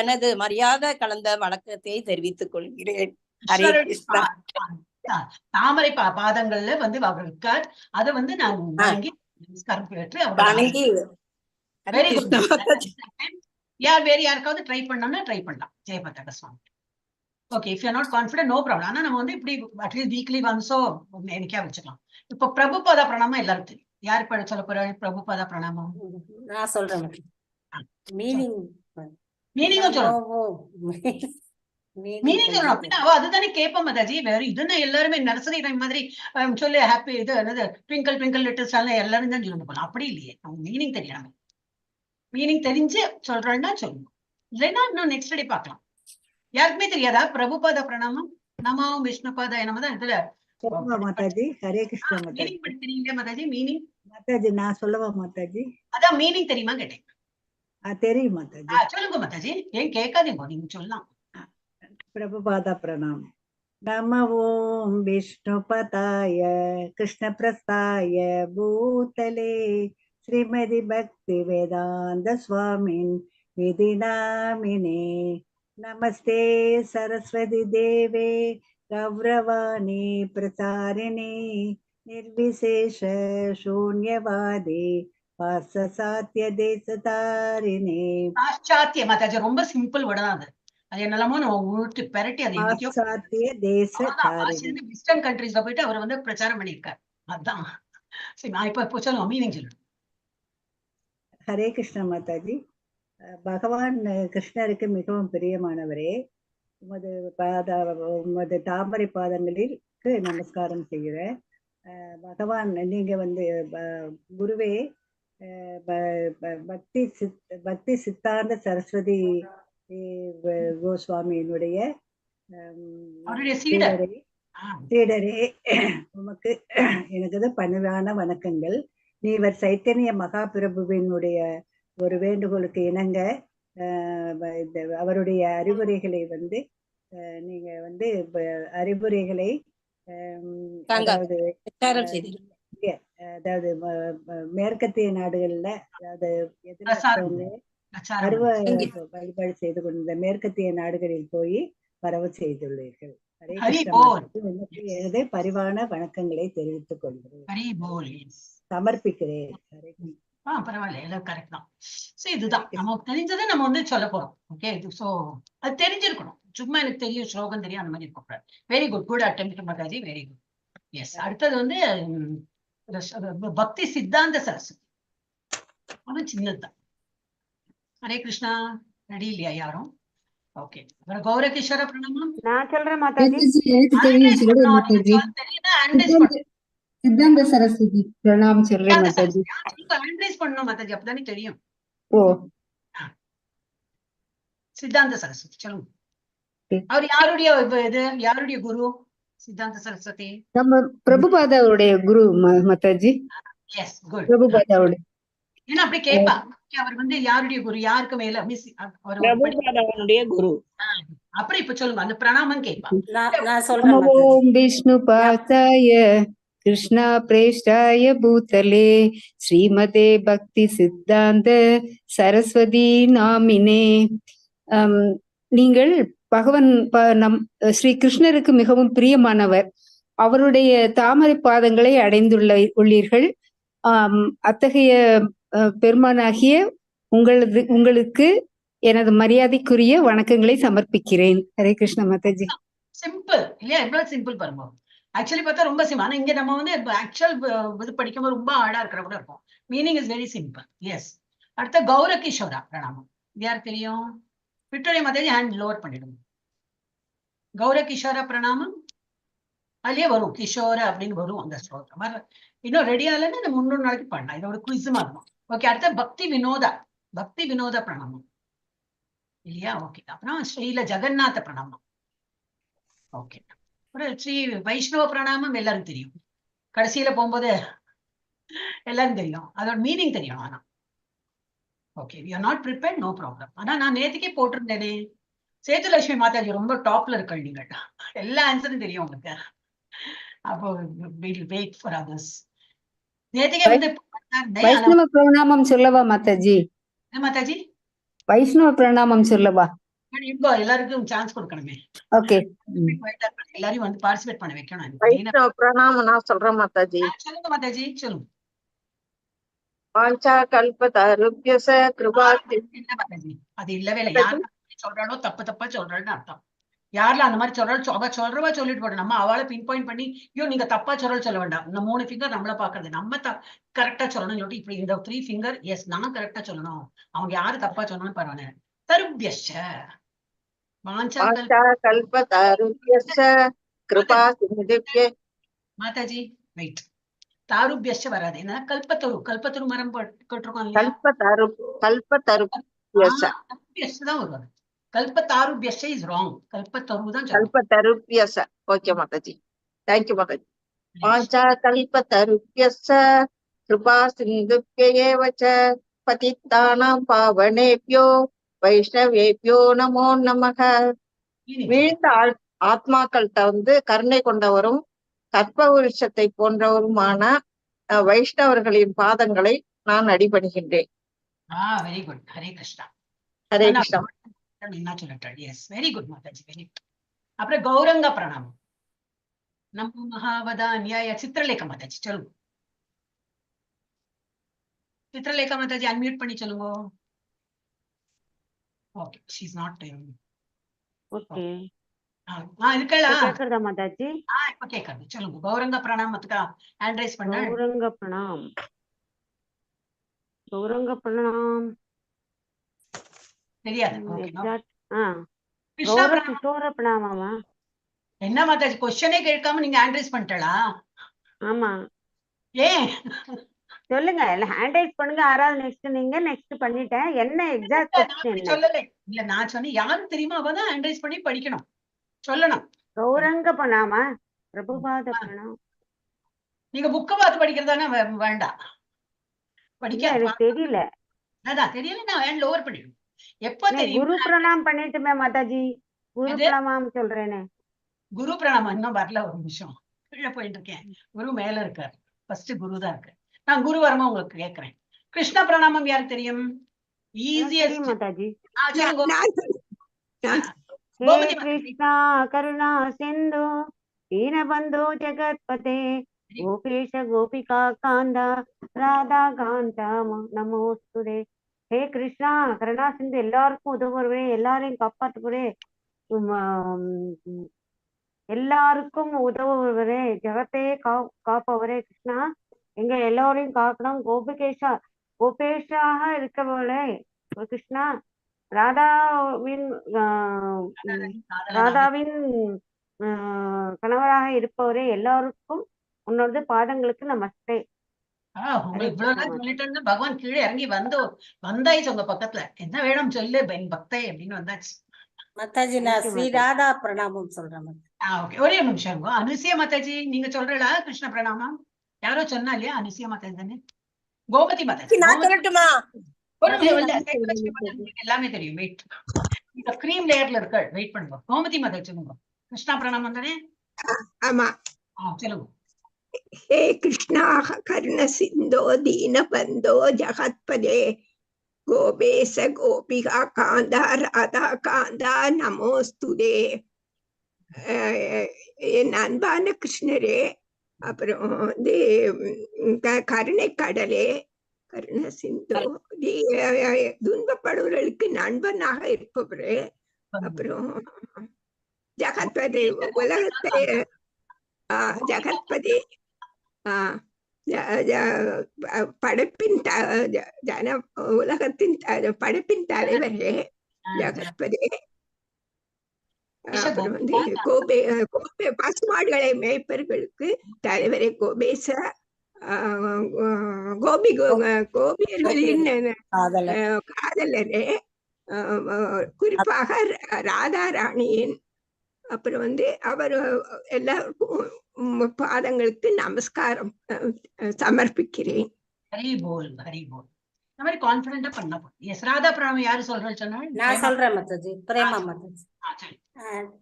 எனது மரியாதை கலந்த வணக்கத்தை தெரிவித்துக் கொள்கிறேன். ஹரே கிருஷ்ணா. தாமரை பாதங்கள்ல வந்து அவர் இருக்கார். அதை வந்து நான் வணங்கி பெற்று யார் வேறு யாருக்காவது ட்ரை பண்ணோம்னா ட்ரை பண்ணலாம். Jayapataka Swami. Okay, if you not confident no problem. ஆனா நம்ம வந்து இப்படி அட்லீஸ்ட் வீக்லி ஒன்ஸோ எனக்கே வச்சுக்கலாம். இப்போ பிரபுபாதா பிரணாமம் எல்லாரும் தெரியும். யாரு படி சொல்ல போற? பிரபுபாதா பிரணாமம் நான் சொல்றேன். மீனிங்கும் சொல்லணும். மீனிங் சொல்லணும். அதுதானே கேட்போம் மாதாஜி. வேற இதுன்னா எல்லாருமே நர்சரி டைம் மாதிரி சொல்லி ஹாப்பி இது என்னது ட்விங்கிள் ட்விங்கிள் லிட்டில் ஸ்டார்ல எல்லாரும் தான் சொல்லணும் போலாம். அப்படி இல்லையே, மீனிங் தெரியணும். மீனிங் தெரிஞ்சு சொல்றேன்னா சொல்லுங்க, இல்லைன்னா இன்னும் நெக்ஸ்ட் டே பார்க்கலாம். யாருக்குமே தெரியாதா பிரபுபாத பிரணாமம்? நமோ விஷ்ணுபாத என்னமதான் இதுல மாதாஜி. ஹரே கிருஷ்ணா. மீனிங் படி தெரியுங்களா மாதாஜி? மீனிங் மாதாஜி நான் சொல்லவா மாதாஜி? அதான் மீனிங் தெரியுமா கேட்டேன். தெரியும் மாதாஜி. சொல்லுங்க மாதாஜி, ஏன் கேட்காதீங்க, நீங்க சொல்லலாம். பிரபுபாத பிரணாமம். நம ஓம் விஷ்ணுபதாய கிருஷ்ண பிரஸ்தாய பூதலே ஸ்ரீமதி பக்தி வேதாந்த சுவாமின் விதி நாமினே. நமஸ்தே சரஸ்வதி தேவே கௌரவாணி பிரசாரிணி நிர்விசேஷ சூன்யவாதி பாசசாத்திய தேசதாரிணி. பாশ্চাத்ய மாதாஜி ரொம்ப சிம்பிள் வேர்ட் தான் அது. அது என்னெல்லாமோ நம்ம உருட்டு பெரட்டி அது வெஸ்டர்ன் கண்ட்ரீஸ்ல போயிட்டு அவர் வந்து பிரச்சாரம் பண்ணியிருக்காரு. அதான் சரி. நான் இப்ப சொல்லுவோம் மீனிங் சொல்லணும். ஹரே கிருஷ்ணா மாதாஜி. பகவான் கிருஷ்ணருக்கு மிகவும் பிரியமானவரே, உமது தாமரை பாதங்களுக்கு நமஸ்காரம் செய்கிறேன். பகவான் நீங்க வந்து குருவே பக்தி சித்தாந்த சரஸ்வதி கோஸ்வாமியினுடைய சீடரே, உமக்கு எனது பணிவான வணக்கங்கள். நீவர் சைத்தன்ய மகாபிரபுவினுடைய ஒரு வேண்டுகோளுக்கு இணங்க அவருடைய அறிவுரைகளை வந்து நீங்க வந்து அறிவுரைகளை அதாவது மேற்கத்திய நாடுகள்ல அதாவது வழிபாடு செய்து கொண்ட மேற்கத்திய நாடுகளில் போய் பரவ செய்துள்ளீர்கள். எனது பரிவான வணக்கங்களை தெரிவித்துக் கொள்கிறேன், சமர்ப்பிக்கிறேன். பரவாயில்ல, எல்லாம் கரெக்ட் தான். சோ இதுதான் நமக்கு தெரிஞ்சதை நம்ம வந்து சொல்ல போறோம். ஓகே, சோ அது தெரிஞ்சிருக்கணும். சும்மா எனக்கு தெரியும் ஸ்லோகம் தெரியும் அந்த மாதிரி இருக்கக்கூடாது. வெரி குட், குட் அட்டெம்ப்ட் மாதாஜி, வெரி குட். எஸ், அடுத்தது வந்து பக்தி சித்தாந்த சரஸ்வதி. அது சின்னதுதான். ஹரே கிருஷ்ணா. ரெடி இல்லையா யாரும்? ஓகே, அப்புறம் கௌரகிஷோர பிரணாமம் நான் சொல்றேன் மாதாஜி. சித்தாந்த சரஸ்வதி பிரணாமம் சொல்றேன் மாதாஜி. பண்ணணும் மாதாஜி, அப்பதானே தெரியும். ஓ, சித்தாந்த சரஸ்வதி சொல்லுங்க. அவர் யாருடைய இது, யாருடைய குரு? சித்தாந்த சரஸ்வதி. நம்ம பிரபுபாதாவுடைய குரு மாதாஜி. Yes, good. பிரபுபாதாவுடைய ஏன்னா அப்படி கேட்பா, அவர் வந்து யாருடைய குரு, யாருக்கு மேல மிஸ் பிரபுபாதாவுடைய குரு. அப்புறம் இப்ப சொல்லுங்க அந்த பிரணாமம் கேட்பா. நான் சொல்றேன் நமோ விஷ்ணு பாதாய கிருஷ்ணா பிரேஷ்டாய பூதலே ஸ்ரீமதே பக்தி சித்தாந்த சரஸ்வதி நாமினே. நீங்கள் பகவன் நம் ஸ்ரீ கிருஷ்ணருக்கு மிகவும் பிரியமானவர். அவருடைய தாமரை பாதங்களை உள்ளீர்கள். அத்தகைய பெருமானாகிய உங்களுக்கு எனது மரியாதைக்குரிய வணக்கங்களை சமர்ப்பிக்கிறேன். ஹரே கிருஷ்ண மாதாஜி. சிம்பிள் இல்லையா? எவ்வளவு சிம்பிள் பாருங்க. ஆக்சுவலி பார்த்தா ரொம்ப சிம்பிள். ஆனா இங்க நம்ம வந்து ஆக்சுவல் இது படிக்கும்போது ரொம்ப ஆடா இருக்கிற கூட இருக்கும். Meaning is very simple. Yes. அடுத்த கௌர கிஷோரா பிரணாமம். யார் தெரியும்? விக்டோரியா மாதாஜி ஹேண்ட் லோவர் பண்ணிடுங்க. கௌர கிஷோரா பிரணாமம் அதுலயே வரும், கிஷோர அப்படின்னு வரும் அந்த ஸ்லோகம். இன்னும் ரெடியா இல்லைன்னா நம்ம 3 நாளைக்கு பண்ணலாம். இதோட குவிஸ் இருக்கும். ஓகே. அடுத்த பக்தி வினோத பிரணாமம் இல்லையா? ஓகே. அப்புறம் ஸ்ரீல ஜெகநாத பிரணாமம். ஓகே. அப்புறம் ஸ்ரீ வைஷ்ணவ பிரணாமம் எல்லாரும் தெரியும். கடைசியில போகும்போது எல்லாரும் தெரியும், அதோட மீனிங் தெரியும். ஆனா okay, we are not prepared, no problem. ஆனா நான் நேற்றுக்கே போட்டிருந்தேனே, சேதுலட்சுமி மாதாஜி ரொம்ப டாப்ல இருக்கள். நீங்கள் எல்லா ஆன்சரும் தெரியும் உங்களுக்கு. அப்போ வெயிட் ஃபார் அதர்ஸ். நேற்றுக்கே வந்து வைஷ்ணவ பிரணாமம் சொல்லவா மாதாஜி? மாதாஜி வைஷ்ணவ பிரணாமம் சொல்லவா? இப்போ எல்லாருக்கும் சான்ஸ் கொடுக்கணுமே. ஓகே. எல்லாரையும் வந்து பார்ட்டிசிபேட் பண்ண வைக்கணும். வைஷ்ணவ பிரணாமம் நான் சொல்றேன் மாதாஜி. சொல்லுங்க மாதாஜி, சொல்லுங்க. வாஞ்சா கல்பதருப்யஸ கிருபா. அது இல்லவே இல்லை. யார் சொல்றாளோ தப்பா சொல்றாள்னு அர்த்தம். யாரெல்லாம் அந்த மாதிரி சொல்றாள், அவ சொல்றவா சொல்லிட்டு போட்டோம். நம்ம அவளை பின் பாயிண்ட் பண்ணி ஐயோ நீங்க தப்பா சொல்ல வேண்டாம். இந்த 3 ஃபிங்கர் நம்மள பாக்குறது, நம்ம கரெக்டா சொல்லணும்னு சொல்லிட்டு இப்படி இந்த 3 ஃபிங்கர் எஸ் நான் கரெக்டா சொல்லணும். அவங்க யாரு தப்பா சொன்னாலும் பரவாயில்ல. தருப்யஷ வாஞ்சா கல்பதருப்யஸ கிருபா சிந்துப்யே. மாதாஜி வெயிட். தாருப்யஷ வராது. என்ன கல்பத்தரு மரம் போட்டிருக்கோம் இல்லையா? கல்பதருப்யஸ தான் வருவாங்க. கல்பத்தாருப்யஷ இஸ் ராங். கல்பத்தரு தான். கல்பதருப்யஸ. Okay Mataji. Thank you Mataji. வாஞ்சா கல்பதருப்யஸ கிருபா சிந்துப்யேவச பதித்தானாம் பாவனேப்யோ வைஷ்ணவேப்யோ நமோ நமக. வீழ்ந்த ஆத்மாக்கள்கிட்ட வந்து கருணை கொண்டவரும் கற்பவருஷத்தை போன்றவருமான வைஷ்ணவர்களின் பாதங்களை நான் அடிபணிகின்றேன். Very good. ஹரே கிருஷ்ணா. ஹரே கிருஷ்ணா. என்ன சொல்லிட்டாள்? Yes, very good Mataji, very good. அப்புறம் கௌரங்க பிரணாமம். நம்ம மகாவதா நியாய சித்திரலேகா மாதாஜி சொல்லுங்க. சித்திரலேகா மாதாஜி அன்மியூட் பண்ணி சொல்லுங்க. Okay, she is not. Okay. இருக்கலாம். கேக்குறதா மாதாஜி? இப்ப கேக்குறது. சொல்லுங்க. கௌரங்க பிரணாமத்துக்கு ஹேண்ட் ரைஸ் பண்ண. கௌரங்க பிரணாம். கௌரங்க பிரணாம் தெரியாது. கிஷோர பிரணாமாமா? என்ன மாதாஜி கொஸ்டினே கேட்காம நீங்க ஹேண்ட் ரைஸ் பண்ணிட்டா? ஆமா. ஏன் சொல்லுங்க. ஹேண்ட் ரைஸ் பண்ணுங்க. ஆறாவது நெக்ஸ்ட் பண்ணிட்டேன். என்ன எக்ஸாக்ட் கொஸ்டின்? சொல்லல. இல்ல நான் சொன்னேன் யாருக்கு தெரியுமா அவதான் ஹேண்ட் ரைஸ் பண்ணி படிக்கணும், சொல்லணும். கௌரங்க பிரணாமா? பிரபுபாத பிரணாம். நீங்க புக்க பார்த்து படிக்கிறதானே வேண்டாம். படிக்க எனக்கு தெரியல. அதான் தெரியல. நான் ஹேண்ட் லோவர் பண்ணிடுவேன். எப்ப தெரியும்? குரு பிரணாம் பண்ணிட்டுமே மாதாஜி. குரு பிரணாம் சொல்றேனே. குரு பிரணாமம் இன்னும் வரல. ஒரு நிமிஷம் கீழே போயிட்டு இருக்கேன். குரு மேல இருக்காரு. ஃபர்ஸ்ட் குரு தான் இருக்கு. நான் குரு வரமா உங்களுக்கு கேட்கிறேன். கிருஷ்ண பிரணாமம் யாருக்கு தெரியும்? ஈஸியஸ்ட் மாதாஜி. கிருஷ்ணா கருணா சிந்து दीनबन्धो जगत्पते गोपेश गोपिका कांदा राधा कांता நமோஸ்துதே. ஹே கிருஷ்ணா கருணா சிந்து எல்லாருக்கும் உதவுறவரே, எல்லாரையும் காப்பாற்றுவரே, எல்லாருக்கும் உதவுவரே, ஜெகத்தே காப்பவரே கிருஷ்ணா, எங்க எல்லாரையும் காக்கணும். கோபேஷாக இருக்கவளே கிருஷ்ணா, ராதாவின் கணவராக இருப்பவரே, எல்லாருக்கும் உன்னோட பாதங்களுக்கு நமஸ்தே. பகவான் கீழே இறங்கி வந்தாயிச்சு உங்க பக்கத்துல. என்ன வேணும் சொல்லு பக்தை அப்படின்னு வந்தாச்சு. மாதாஜி நான் ஸ்ரீ ராதா பிரணாமம் சொல்றேன். ஓகே, ஒரே ஒரு நிமிஷம் இருங்க. அனுசியா மாதாஜி நீங்க சொல்றா கிருஷ்ண பிரணாமம்? யாரோ சொன்னா இல்லையா அனுசியா மாதாஜி தானே? கோமதி மாதாஜி. நான் சொல்லட்டுமா? எல்லாமே தெரியும். வெயிட், இந்த கிரீம் லேயர்ல இருக்க, வெயிட் பண்ணுங்க. கோமதி மாதாஜி சொல்லுங்க. கிருஷ்ணா பிரணாமம் தானே? ஆமா. சொல்லுங்க. ஹே கிருஷ்ணா கருண சிந்தோ தீன பந்தோ ஜகத்பதே கோபேச கோபிகா காந்தா ராதா காந்தா நமோஸ்துதே. என் அன்பான கிருஷ்ணரே, அப்புறம் வந்து கருணை கடலே, கருண சிந்தோ, துன்பப்படுவர்களுக்கு நண்பனாக இருப்பவரே, அப்புறம் ஜகத்பதே, உலகத்தை ஜகத்பதே, படைப்பின் ஜன உலகத்தின் படைப்பின் தலைவரே ஜகத்பதே. அப்புறம் வந்து கோபே பசுமாடுகளை மேய்ப்பர்களுக்கு தலைவரே கோபேச, கோபியர்களின் காதலரே, குறிப்பாக ராதா ராணியின். அப்புறம் வந்து அவர் எல்லாருக்கும் பாதங்களுக்கு நமஸ்காரம் சமர்ப்பிக்கிறேன். ஹரி போல், ஹரி போல். இந்த மாதிரி கான்ஃபிடென்ட்டா பண்ண போறோம். எஸ், ராதா பிரணாமம் யாரு சொல்றேன்னு சொன்னா? நான் சொல்றேன் மாதாஜி. பிரேமா மாதாஜி.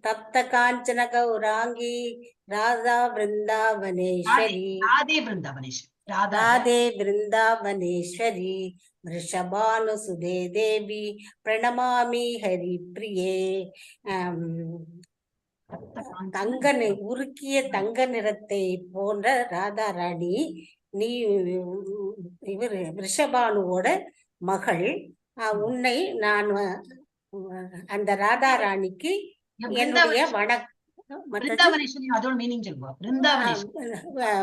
தப்த காஞ்சன கௌராங்கி ராதா பிருந்தாவனேஸ்வரி, ராதே பிருந்தாவனேஸ்வரி, ராதே பிருந்தாவனேஸ்வரி, ரிஷபானு சுதே தேவி பிரணமாமி ஹரி பிரியே. உருக்கிய தங்க நிறத்தை போன்ற ராதா ராணி, நீ இவர் ரிஷபானுவோட மகள். உன்னை நான் அந்த ராதா ராணிக்கு என்னுடைய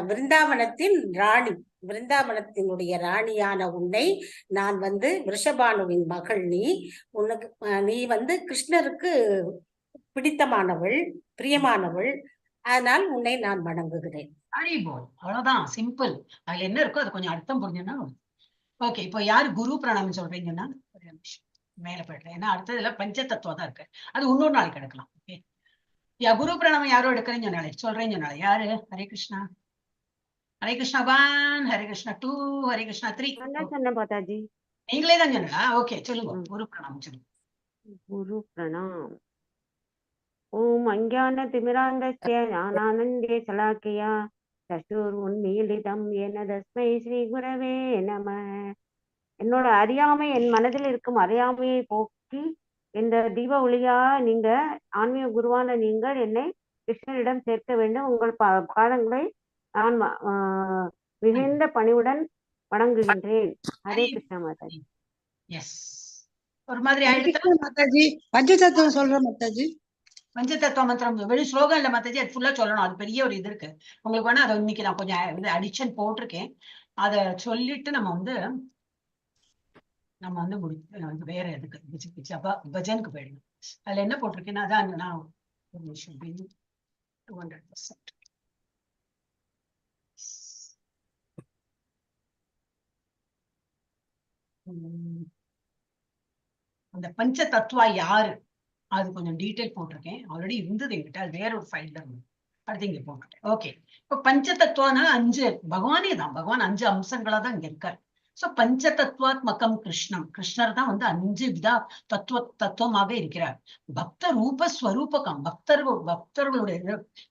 பிருந்தாவனத்தின் ராணி, பிருந்தாவனத்தினுடைய ராணியான உன்னை நான் வந்து ரிஷபானுவின் மகள். நீ வந்து கிருஷ்ணருக்கு பிடித்தமானவள், பிரியமானவள். அதனால் உன்னை நான் வணங்குகிறேன். அவ்வளவுதான், சிம்பிள். அதுல என்ன இருக்கோ அது கொஞ்சம் அர்த்தம் புரிஞ்சுன்னா ஓகே. இப்போ யாரு குரு பிரணாமம் சொல்றீங்கன்னா மேல போயிடுறேன். ஏன்னா அடுத்ததுல பஞ்ச தத்துவம் தான் இருக்கு, அது இன்னொரு நாளைக்கு எடுக்கலாம். ஓகே, குரு பிரணாமம் யாரோ எடுக்கிறேன்னு சொன்னாலே சொல்றேன்னு சொன்னாலே யாரு? ஹரே கிருஷ்ணா, ஹரே கிருஷ்ணா 1, ஹரே கிருஷ்ணா 2, ஹரே கிருஷ்ணா 3. நீங்களே தான் சொன்னா? ஓகே, சொல்லுங்க. குரு பிரணாமம் சொல்லுங்க. குரு பிரணாம். ஓம் அஞ்ஞான திமிராந்தஸ்ய ஞானானந்தே சலாக்கியா சசுர்முன்மீலிதம் ஏன தஸ்மை ஸ்ரீ குரவே நம. என்னோட அறியாமை, என் மனதில் இருக்கும் அறியாமையை போக்கி இந்த தீப ஒளியா நீங்க ஆன்மீக குருவான நீங்கள் என்னை கிருஷ்ணரிடம் சேர்க்க வேண்டும். உங்கள் பாதங்களை நான் மிகுந்த பணிவுடன் வணங்குகின்றேன். ஹரே கிருஷ்ண மாதாஜி. ஒரு மாதிரி மாதாஜி பஞ்சதத்துவம் சொல்றேன் மாதாஜி. பஞ்சதத்துவ மந்திரம் வெறும் ஸ்லோகம் இல்ல மாதாஜி, அது ஃபுல்லா சொல்லணும். அது பெரிய ஒரு இது இருக்கு. உங்களுக்கு வேணா அதை இன்னைக்கு நான் கொஞ்சம் அடிஷன் போட்டிருக்கேன். அதை சொல்லிட்டு நம்ம வந்து வேற எதுக்கு பஜனுக்கு போயிடணும். அதுல என்ன போட்டிருக்கேன்னா அதான் நான் 200%. அந்த பஞ்ச தத்துவா யாரு அது கொஞ்சம் டீட்டெயில் போட்டிருக்கேன். ஆல்ரெடி இருந்தது என்கிட்ட, அது வேற ஒரு ஃபைல்ல இருந்து அடுத்து இங்க போட்டுட்டேன். ஓகே, இப்ப பஞ்ச தத்துவம்னா 5 பகவானே தான். பகவான் 5 அம்சங்களா தான் இங்க இருக்காரு. சோ பஞ்ச தத்துவாத்மகம் கிருஷ்ணம், கிருஷ்ணர் தான் வந்து 5 விதா தத்துவமாக இருக்கிறார். பக்த ரூப ஸ்வரூபகம், பக்தர்களுடைய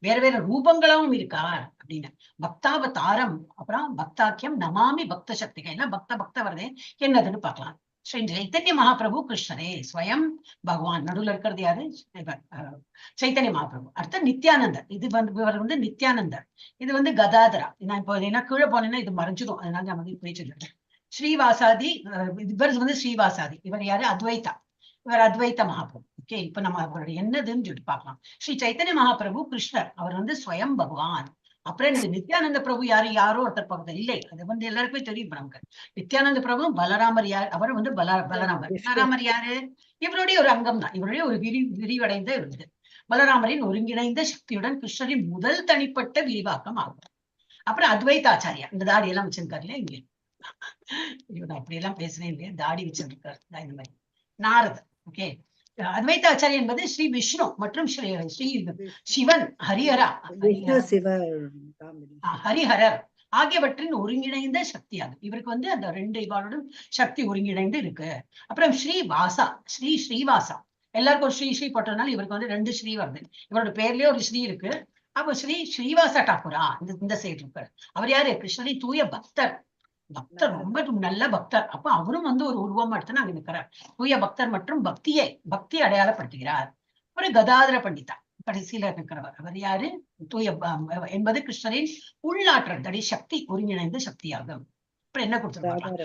வேற வேற ரூபங்களாவும் இருக்கார் அப்படின்னு. பக்தாவதாரம், அப்புறம் பக்தாக்கியம், நமாமி பக்த சக்திகள், எல்லாம் பக்த வருதே என்னதுன்னு பார்க்கலாம். ஸ்ரீ சைத்தன்ய மகாபிரபு கிருஷ்ணரே ஸ்வயம் பகவான். நடுவில் இருக்கிறது யாரு? சைத்தன்ய மகாபிரபு. அடுத்த நித்யானந்தர், இவர் வந்து நித்யானந்தர். இது வந்து கதாதரா. நான் இப்போ என்ன கீழே போனேன்னா இது மறைஞ்சிடும், அதனால நான் வந்து இப்படி சொல்லிட்டேன். ஸ்ரீவாசாதி, இவர் வந்து ஸ்ரீவாசாதி. இவர் யாரு? அத்வைதா. இவர் அத்வைத மகாபிரபு. ஓகே, இப்ப நம்ம அவருடைய என்னதுன்னு சொல்லிட்டு பார்க்கலாம். ஸ்ரீ சைத்தன்ய மகாபிரபு கிருஷ்ணர், அவர் வந்து ஸ்வயம் பகவான். அப்புறம் இந்த நித்யானந்த பிரபு யாரோ ஒருத்தர் பக்கத்தில் இல்லை, அது வந்து எல்லாருக்குமே தெரியும். நமக்கு நித்யானந்த பிரபு பலராமர் யார்? அவர் வந்து பலராமர். பலராமர் யாரு? இவருடைய ஒரு அங்கம் தான், இவருடைய ஒரு விரிவடைந்த இருந்தது. பலராமரின் ஒருங்கிணைந்த சக்தியுடன் கிருஷ்ணரின் முதல் தனிப்பட்ட விரிவாக்கம் ஆகும். அப்புறம் அத்வைதாச்சாரியா, இந்த தாடி எல்லாம் வச்சிருக்காரு இல்லையா இங்கே, நான் அப்படி எல்லாம் பேசுறேன் இல்லையா, தாடி வச்சிருக்காரு இந்த மாதிரி. நாரதர். ஓகே, அத்வைத ஆச்சாரியா என்பது ஸ்ரீ விஷ்ணு மற்றும் ஸ்ரீ சிவன் ஹரிஹரா ஹரிஹரர் ஆகியவற்றின் ஒருங்கிணைந்த சக்தி அது. இவருக்கு வந்து அந்த ரெண்டு இவாளோட சக்தி ஒருங்கிணைந்து இருக்கு. அப்புறம் ஸ்ரீவாசா, ஸ்ரீவாசா, எல்லாருக்கும் ஒரு ஸ்ரீ போட்டதுனால இவருக்கு வந்து 2 ஸ்ரீ வருது. இவரோட பேர்லயே ஒரு ஸ்ரீ இருக்கு. அப்போ ஸ்ரீவாசா டாக்கூரா இந்த சைடு இருக்காரு. அவர் யாரு? கிருஷ்ணரின் தூய பக்தர். ரொம்ப நல்ல பக்தர். அப்ப அவரும் வந்து ஒரு உருவமா எடுத்து நாங்க நிற்கிறார். தூய பக்தர் மற்றும் பக்தியை அடையாளப்படுத்துகிறார். ஒரு கதாதர பண்டிதா கடைசியில இருக்கிறவர். அவர் யாரு? தூய என்பது கிருஷ்ணரின் உள்ளாற்றல் தடி சக்தி ஒருங்கிணைந்த சக்தியாகும். அப்புறம் என்ன கொடுத்துருக்காங்க?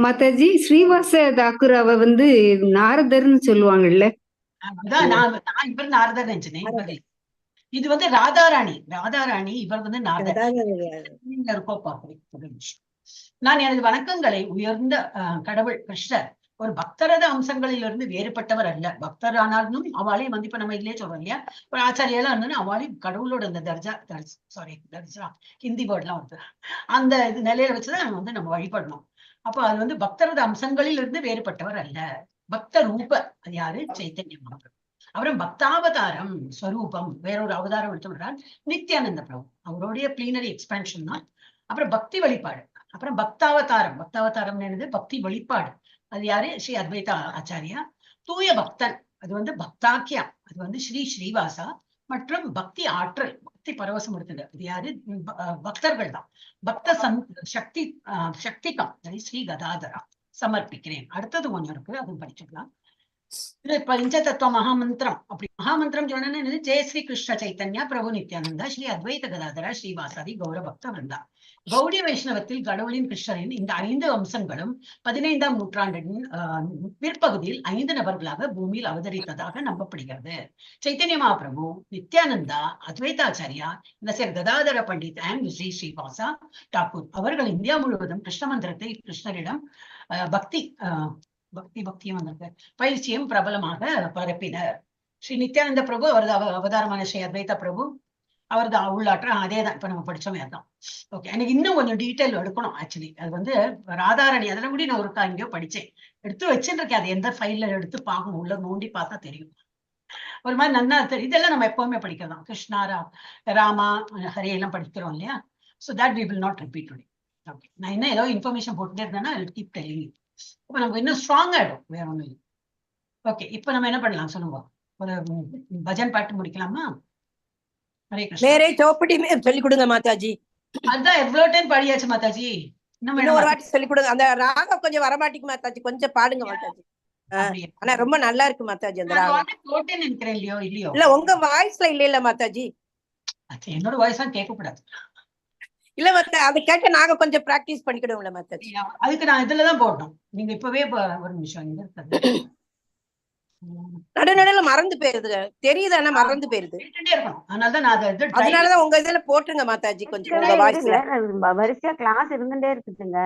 மாதாஜி ஸ்ரீவாச தாக்குராவை வந்து நாரதர்னு சொல்லுவாங்கல்ல. நான் இவர் நாரதர் நினைச்சேன். இது வந்து ராதாராணி. இவர் வந்து நாரதர். நான் எனது வணக்கங்களை உயர்ந்த கடவுள் கிருஷ்ணர் ஒரு பக்தரத அம்சங்களிலிருந்து வேறுபட்டவர் அல்ல. பக்தர் ஆனாலும் அவளையும் வந்து இப்ப நம்ம இதுலயே சொல்றோம் இல்லையா, ஒரு ஆச்சாரியெல்லாம் இருந்தோம்னா அவளையும் கடவுளோட அந்த தர்ஜா ஹிந்தி வேர்ட்லாம் வருது, அந்த இது நிலையில வச்சுதான் வந்து நம்ம வழிபடணும். அப்போ அது வந்து பக்தரத அம்சங்களில் இருந்து வேறுபட்டவர் அல்ல. பக்த ரூப, அது யாரு? சைத்தன்ய மகாபிரபு. அப்புறம் பக்தாவதாரம் ஸ்வரூபம், வேறொரு அவதாரம் எடுத்துக்கிறார் நித்யானந்த பிரபு, அவருடைய பிளீனரி எக்ஸ்பேன்ஷன் தான். அப்புறம் பக்தி வழிபாடு. அப்புறம் பக்தாவதாரம் என்னது? பக்தி வழிபாடு. அது யாரு? ஸ்ரீ அத்வைத ஆச்சாரியா. தூய பக்தன், அது வந்து பக்தாக்கியா, அது வந்து ஸ்ரீவாசா. மற்றும் பக்தி ஆற்றல், பக்தி பரவசம் எடுத்தது, அது யாரு? பக்தர்கள் தான். பக்த சக்திகம் ஸ்ரீ கதாதரா சமர்ப்பிக்கிறேன். அடுத்தது ஒண்ணு இருக்கு, அதுவும் படிச்சுக்கலாம். பஞ்சதத்துவ மகாமந்திரம். அப்படி மகாமந்திரம் சொன்னது ஜெய ஸ்ரீ கிருஷ்ண சைத்தன்யா பிரபு நித்யானந்தா ஸ்ரீ அத்வைத கதாதரா ஸ்ரீவாசாதி கௌர பக்த விருந்தா. கௌடிய வைஷ்ணவத்தில் கடவுளின் கிருஷ்ணரின் இந்த 5 அம்சங்களும் 15ஆம் நூற்றாண்டின் பிற்பகுதியில் 5 நபர்களாக பூமியில் அவதரித்ததாக நம்பப்படுகிறது. சைத்தன்ய மகாபிரபு, நித்யானந்தா, அத்வைதாச்சாரியா, கதாதர பண்டித் அண்ட் ஸ்ரீவாசா டாக்கூர் அவர்கள் இந்தியா முழுவதும் கிருஷ்ண மந்திரத்தை கிருஷ்ணரிடம் பக்தியும் வந்திருக்கு பயிற்சியும் பிரபலமாக பரப்பினர். ஸ்ரீ நித்யானந்த பிரபு அவரது அவதாரமான ஸ்ரீ அத்வைத பிரபு அவரது உள்ளாற்ற அதேதான் இப்ப நம்ம படிச்சோமே அதான். ஓகே, எனக்கு இன்னும் கொஞ்சம் டீட்டெயில் எடுக்கணும். ஆக்சுவலி அது வந்து ராதாராணி, அதெல்லாம் கூட நான் ஒரு எங்கேயோ படிச்சேன், எடுத்து வச்சுருக்கேன். அது எந்த ஃபைல்ல எடுத்து பார்க்கணும், உள்ள நோண்டி பார்த்தா தெரியும். ஒரு மாதிரி நன்னா தெரியும். இதெல்லாம் நம்ம எப்பவுமே படிக்கிறோம். கிருஷ்ணா ராமா ஹரே எல்லாம் படிக்கிறோம் இல்லையா. So that we will not repeat today. Okay, நான் இன்னும் ஏதோ இன்ஃபர்மேஷன் போட்டுட்டே இருந்தேன்னா கீப் டெல்லிங் யூ. இப்ப நமக்கு இன்னும் ஸ்ட்ராங் ஆயிடும், வேற ஒண்ணும் இல்லை. ஓகே, இப்ப நம்ம என்ன பண்ணலாம் சொல்லுங்க, ஒரு பஜன் பாட்டு முடிக்கலாமா? ஹரே கிருஷ்ணா. சொல்லி கொடுங்க மாதாஜி. அதான் எவ்வளவு டைம் பாடியாச்சு மாதாஜி, இன்னும் ஒரு வாட்டி சொல்லி கொடுங்க. அந்த ராகம் கொஞ்சம் வரமாட்டேங்குது மாதாஜி, கொஞ்சம் பாடுங்க மாதாஜி. ஆனா ரொம்ப நல்லா இருக்கு மாதாஜி அந்த ராகம். நினைக்கிறேன் இல்லையோ இல்ல உங்க வாய்ஸ்ல இல்ல மாதாஜி. என்னோட வாய்ஸ் தான் கேட்க கூடாது. இல்ல மாத்தா, அதை கேட்க நாங்க கொஞ்சம் பிராக்டிஸ் பண்ணிக்கிடுவோம்ல மாதாஜி. அதுக்கு நான் இதுலதான் போடணும். நீங்க இப்பவே ஒரு நிமிஷம் நடுநடுல மறந்து போயிருது, தெரியுது ஆனா மறந்து போயிருது. அதனாலதான் உங்க இதுல போட்டுருங்க மாதாஜி கொஞ்சம் உங்க வாய்ஸ்ல. வரிசையா கிளாஸ் இருந்துட்டே இருக்குதுங்க.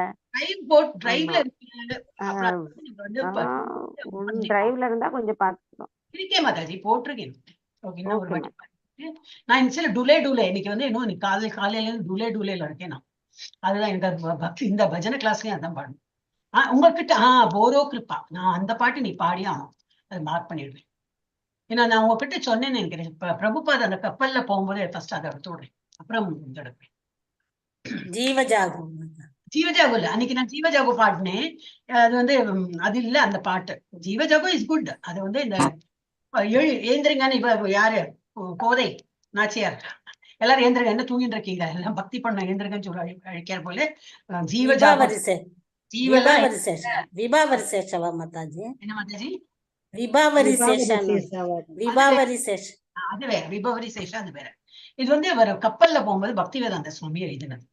டிரைவ்ல இருந்தா கொஞ்சம் பாத்துக்கணும். இருக்கே மாதாஜி, போட்டிருக்கேன். ஓகேன்னா ஒரு வாட்டி நான் டுலே இன்னைக்கு வந்து இன்னும் காலையில இருந்து டுலேல இருக்கேன் நான். அதுதான் எனக்கு இந்த பஜனை கிளாஸ்லயும் அதான் பாடணும். உங்ககிட்ட போரோ கிருப்பா, நான் அந்த பாட்டு நீ பாடி ஆகணும், அதை மார்க் பண்ணிடுவேன். ஏன்னா நான் உங்ககிட்ட சொன்னேன்னு நினைக்கிறேன், பிரபுபாத் அந்த கப்பல்ல போகும்போது ஃபர்ஸ்ட் அதை எடுத்து விடுறேன், அப்புறம் எடுப்பேன். ஜீவஜாகு இல்ல, அன்னைக்கு நான் ஜீவஜாகு பாடினேன். அது வந்து அது இல்ல அந்த பாட்டு. ஜீவஜாகு இஸ் குட். அது வந்து இந்த ஏந்திரங்கான்னு இப்ப யாரு கோதை நாச்சியார் எல்லாரும் ஏந்திரங்க, என்ன தூங்கிட்டு இருக்கீங்க, எல்லாம் பக்தி பண்ண ஏந்திரங்கன்னு சொல்லி அழைக்கிற போல ஜீவஜாகு. விபாவரி சேஷவா மாதாஜி? என்ன மாதாஜி? விபாவரி சேஷன், விபாவரி சேஷன் அது வேற, விபாவரி சேஷன் அது வேற. இது வந்து அவர் கப்பல்ல போகும்போது பக்திவேதாந்த சுவாமி எழுதினது.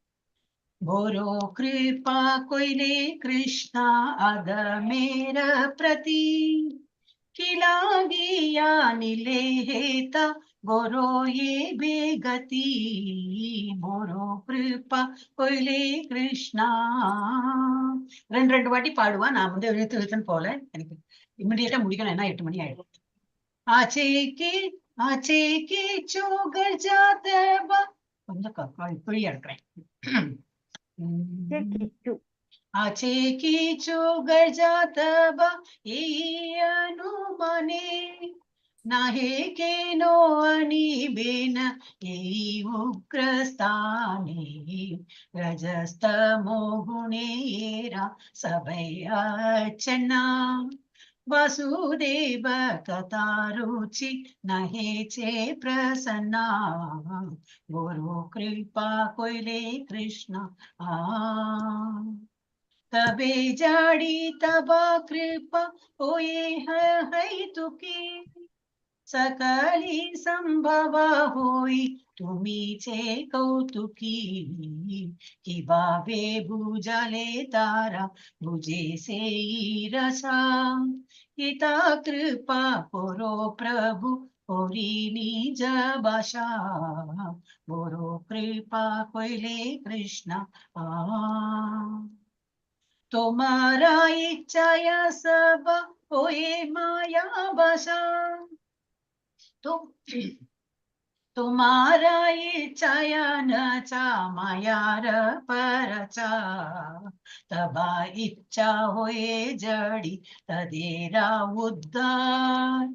போரோ கிருபா கொய்லே கிருஷ்ணா அத மேர பிரதி கிலாகியா நிலே ஹேதா बोरो ये बेगति बोरो कृपा कोइले कृष्णा. ரெண்டு வாட்டி பாடுவா. நான் வந்து எழுத்துன்னு போல, எனக்கு இமிடியேட்டா முடிக்கணும், ஏன்னா 8 மணி ஆயிடும். ஆச்சே கே சோகர் ஜாதவா கொஞ்சம் இப்படி எடுக்கிறேன். आचे कीचु गजातब ए अनुमने नाहे केनो अनिबेन ए उग्रस्थाने रजस्तमो गुणेरा सबयचना वासुदेव कथारुचि नहे चे प्रसन्ना गुरु कृपा कोइले कृष्ण तबे जाडी तबा कृपा ओये है तुकी सकली संभवा होई तुम्हीचे कौतुकी कि बावे भुजाले तारा भुजे से रसा हिता कृपा करो प्रभु ओरी निज भाषा गुरु कृपा कोइले कृष्ण तुम्हारा इच्छाया सब होए माया बसा तुम्हारा इच्छाया न चा माया परचा तबा इच्छा होए जड़ी तदेरा उद्धार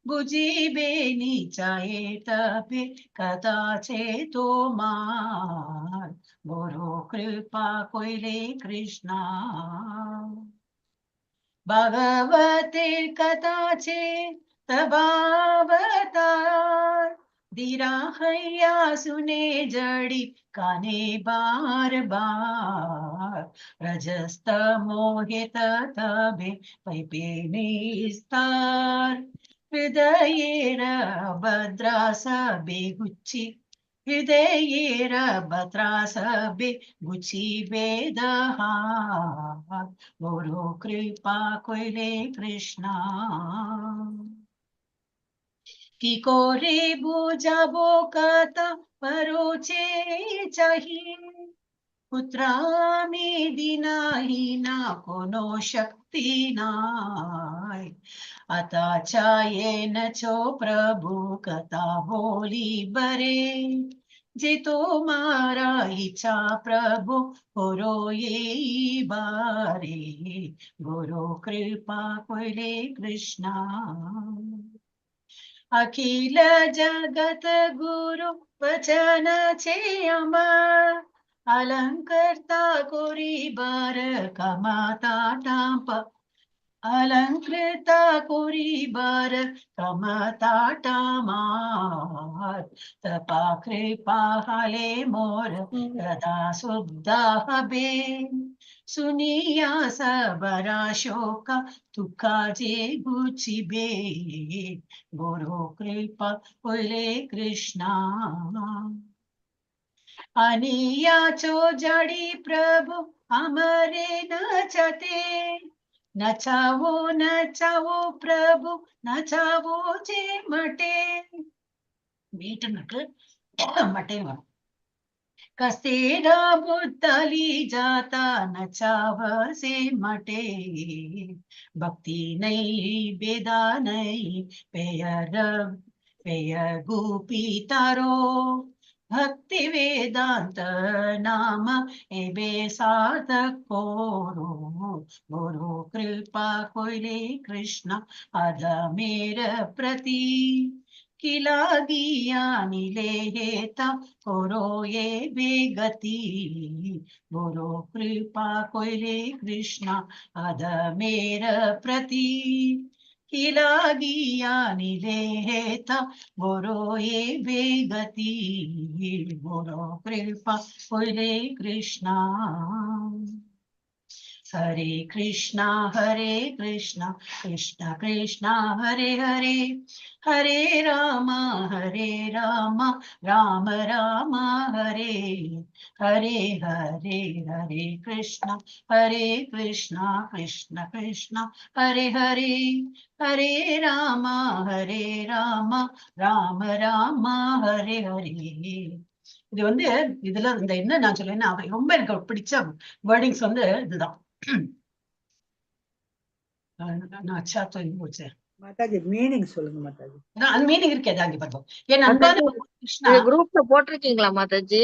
बुझी बेनी चाहे तबे कदाचे तो मार गुरु कृपा कोइले कृष्णा भगवते कदाचे तबावतार धीरा हैया सुने जड़ी काने बार बार रजस्त मोहित तबे पैपे निस्तार हृदयेर भद्रास बेगुच्ची हृदयेर भद्रास बेगुच्ची वेदहार गुरु कृपा कोइले कृष्णा की कोरे बुझाबो कथा परोचे चाहिए पुत्रामी दिनाहीना कोनो शक्ति नाय आता चाये न छो प्रभु कथा बोली बरे जे तो मारा इच्छा प्रभु करो ये बारे गुरु कृपा कोइले कृष्णा अखिल जगत गुरु वचन छे अमर अलंकृता कोरी बार कमाता टाप अलंकृता कोरी बार कमाता टामार तपा कृपा हाले मोर कदा सुद्धा हबे सुनिया सबरा शोका तुका जे गुचिबे गुरु कृपा कोइले कृष्णा अनिया चो जड़ी प्रभु हमरे नचते नचावो प्रभु नचावो जे मटे मीटनக்கு मटे वரும் कसेरा बुद्धली जाता नचाव से मटे भक्ति नहीं बेदा नहीं पेय गोपी तारो भक्ति वेदांत नाम एबे साधक कोरो गुरु कृपा कोइले कृष्ण अध मेर प्रति किला गिया नीले हेता कोरो ये बेगति गुरु कृपा कोइले कृष्ण अध मेर प्रति किला गिया नीले हेता गुरु ये बेगति गुरु कृपा कोइले कृष्ण हरे कृष्णा कृष्ण कृष्णा हरे हरे हरे राम राम राम हरे हरे हरे हरे कृष्णा कृष्ण कृष्ण हरे हरे हरे राम राम राम हरे हरे இது வந்து இதுல இந்த என்ன நான் சொல்லேன்னா ரொம்ப எனக்கு பிடிச்ச வேர்டிங்ஸ் வந்து இதுதான் நான் அச்சா தோங்கி போச்சேன் மாதாஜி மீனிங் சொல்லுங்க மாதாஜி அது மீனிங் இருக்கே தாங்கி பாருங்க என் அன்பான கிருஷ்ணா குரூப்ல போட்டிருக்கீங்களா மாதாஜி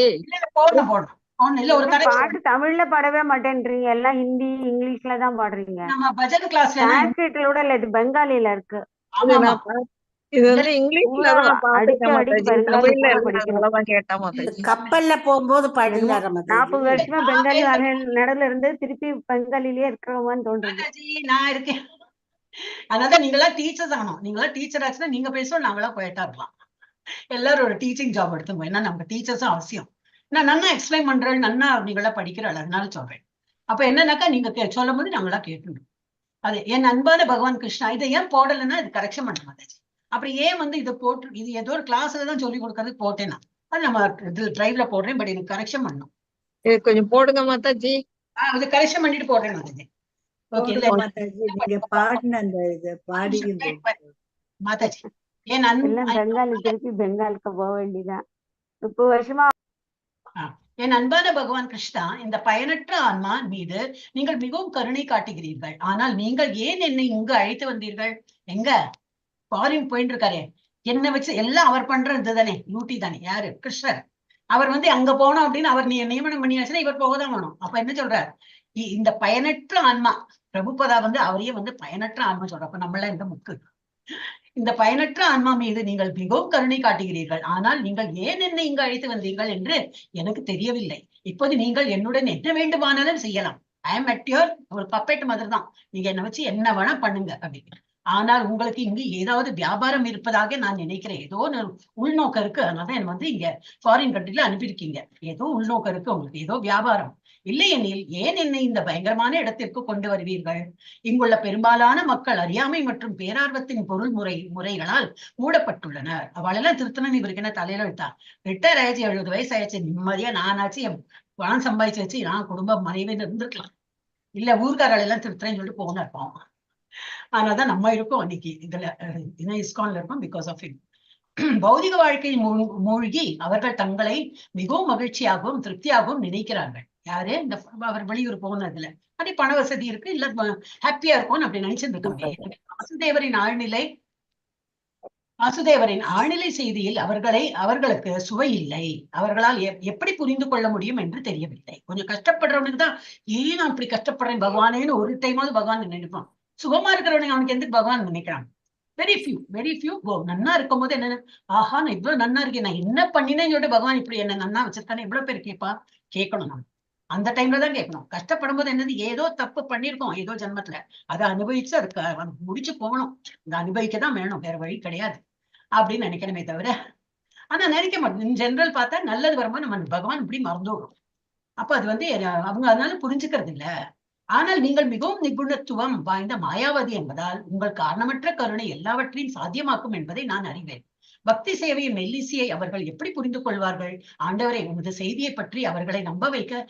போடுறோம் ஒண்ணு இல்ல, ஒரு கரெக்ஷன். பாட்டு தமிழ்ல பாடவே மாட்டேன்றீங்க, எல்லாம் ஹிந்தி இங்கிலீஷ்ல தான் பாடுறீங்க. நம்ம பஜன் கிளாஸ்ல சான்ஸ்கிரிட்ல கூட இல்ல, இது பெங்காலில இருக்கு. ஆமா இது வந்து இங்கிலீஷ்ல தான் பாத்துட்டேன் மாதாஜி, தமிழ்ல எல்லாம் கேட்டா மாதாஜி. கப்பல்ல போகும்போது பாடினார 40 வருஷமா பெங்காலி நடுல இருந்து திருப்பி பெங்காலிலேயே இருக்கிறவன்னு தோன்றுது. நான் இருக்கேன். அதனால நீங்களா டீச்சர்ஸ் ஆகணும். நீங்களா டீச்சர் ஆச்சுன்னா நீங்க பேசுவோம், நாங்களா போயிட்டா இருக்கலாம். எல்லாரும் ஒரு டீச்சிங் ஜாப் எடுத்துங்க. ஏன்னா நம்ம டீச்சர்ஸும் அவசியம். நான் நன்னா எக்ஸ்பிளைன் பண்றேன், நன்னா நீங்களா படிக்கிறாள், அதனால சொல்றேன். அப்ப என்னன்னாக்கா நீங்க சொல்லும் போது நாங்களா கேட்டுடும். அது என் அன்பான பகவான் கிருஷ்ணா, இதை ஏன் போடலைன்னா இது கரெக்ஷன் பண்ண மாட்டாச்சு. அப்புறம் ஏன் வந்து இதை போட்டு, இது ஏதோ ஒரு கிளாஸ்ல தான் சொல்லி கொடுக்கறதுக்கு போட்டேன்னா அது நம்ம இதுல டிரைவ்ல போடுறேன். பட் எனக்கு கரெக்ஷன் பண்ணணும். இது கொஞ்சம் போடுங்க மாதாஜி. இது கரெக்ஷன் பண்ணிட்டு போடுறேன் மாதாஜி. ஓகே நீங்க பாடின அந்த இது பாடி மாதாஜி எல்லாம் பெங்காலி திருப்பி பெங்காலுக்கு போக வேண்டியதான். 30 வருஷமா. என் அன்பான பகவான் கிருஷ்ணா, இந்த பயனற்ற ஆன்மா மீது நீங்கள் மிகவும் கருணை காட்டுகிறீர்கள். ஆனால் நீங்கள் ஏன் என்னை இங்கு அழைத்து வந்தீர்கள்? எங்க ஃபாரின் போயிட்டு இருக்காரு, என்ன வச்சு எல்லாம் அவர் பண்றது தானே, டியூட்டி தானே. யாரு? கிருஷ்ணர். அவர் வந்து அங்க போனோம் அப்படின்னு அவர் நியமனம் பண்ணியாச்சுன்னா இவர் போகதான் வேணும். அப்ப என்ன சொல்றாரு? இந்த பயனற்ற ஆன்மா, பிரபுபதா வந்து அவரையே வந்து பயனற்ற ஆன்மா சொல்ற. அப்ப நம்மள இந்த முக்கு, இந்த பயனற்ற ஆன்மா மீது நீங்கள் மிகவும் கருணை காட்டுகிறீர்கள். ஆனால் நீங்கள் ஏன் என்னை இங்கு அழைத்து வந்தீர்கள் என்று எனக்கு தெரியவில்லை. இப்போது நீங்கள் என்னுடன் என்ன வேண்டுமானாலும் செய்யலாம். ஐ எம் அட் யுவர் ஒரு பப்பெட் மாதிரி தான். நீங்க என்ன வச்சு என்ன வேணா பண்ணுங்க அப்படின்னு. ஆனால் உங்களுக்கு இங்கு ஏதாவது வியாபாரம் இருப்பதாக நான் நினைக்கிறேன். ஏதோ உள்நோக்கம் இருக்கு. அதனாலதான் என்ன வந்து இங்க ஃபாரின் கண்ட்ரில அனுப்பியிருக்கீங்க. ஏதோ உள்நோக்கம் இருக்கு உங்களுக்கு, ஏதோ வியாபாரம். இல்லை எனில் ஏன் என்னை இந்த பயங்கரமான இடத்திற்கு கொண்டு வருவீர்கள்? இங்குள்ள பெரும்பாலான மக்கள் அறியாமை மற்றும் பேரார்வத்தின் பொருள் முறைகளால் மூடப்பட்டுள்ளனர். அவளெல்லாம் திருத்தணும். இவருக்கு என்ன தலையில விட்டா? ரிட்டையர் ஆயிடுச்சு, 70 வயசு ஆயிடுச்சு, நிம்மதியா நானாச்சு என் பணம் சம்பாதிச்சு வச்சு நான் குடும்ப மனைவின்னு இருந்திருக்கலாம். இல்ல ஊர்காரர்கள் எல்லாம் திருத்தறேன்னு சொல்லிட்டு போன இருப்போம். ஆனாதான் நம்ம இருக்கோம் இன்னைக்கு இதுல இஸ்கான்ல இருக்கோம் பிகாஸ் ஆஃப் இட். பௌதிக வாழ்க்கையில் மூழ்கி அவர்கள் தங்களை மிகவும் மகிழ்ச்சியாகவும் திருப்தியாகவும் நினைக்கிறார்கள். யாரு? இந்த அவர் வெளியூர் போனதுல அப்படி பண வசதி இருக்கு, இல்ல ஹாப்பியா இருக்கும்னு அப்படி நினைச்சிட்டு இருக்காங்க. வாசுதேவரின் ஆழ்நிலை செய்தியில் அவர்களுக்கு சுவை இல்லை. அவர்களால் எப்படி புரிந்து கொள்ள முடியும் என்று தெரியவில்லை. கொஞ்சம் கஷ்டப்படுறவனுக்கு தான் ஏன் நான் இப்படி கஷ்டப்படுறேன் பகவானேன்னு ஒரு டைமாவது பகவான் நினைப்பான். சுகமா இருக்கிறவனுக்கு அவனுக்கு எந்த பகவான் நினைக்கிறான்? Very few. நன்னா இருக்கும் போது என்ன, ஆஹா நான் இவ்வளவு நன்னா இருக்கேன், நான் என்ன பண்ணினேன்னு சொல்லிட்டு பகவான் இப்படி என்ன நன்னா வச்சிருக்கானே எவ்வளவு பேர் கேட்கணும். நம்ம அந்த டைம்ல தான் கேட்கணும். கஷ்டப்படும் போது என்னது, ஏதோ தப்பு பண்ணிருக்கோம் ஏதோ ஜென்மத்துல, அதை அனுபவிச்சு அதுக்கு முடிச்சு போகணும். இந்த அனுபவிக்கதான் வேணும், வேற வழி கிடையாது அப்படின்னு நினைக்கணுமே தவிர. ஆனா நினைக்க மாட்டோம். ஜெனரல் பார்த்தா நல்லது வரும்போது நம்ம பகவான் இப்படி மறந்து விடும். அப்ப அது வந்து அவங்க அதனால புரிஞ்சுக்கிறது இல்ல. ஆனால் நீங்கள் மிகவும் நிபுணத்துவம் வாய்ந்த மாயாவதி என்பதால் உங்கள் காரணமற்ற கருணை எல்லாவற்றையும் சாத்தியமாக்கும் என்பதை நான் அறிவேன். பக்தி சேவையின் மெல்லிசையை அவர்கள் எப்படி புரிந்து கொள்வார்கள்? ஆண்டவரை, உமது செய்தியை பற்றி அவர்களை நம்ப வைக்க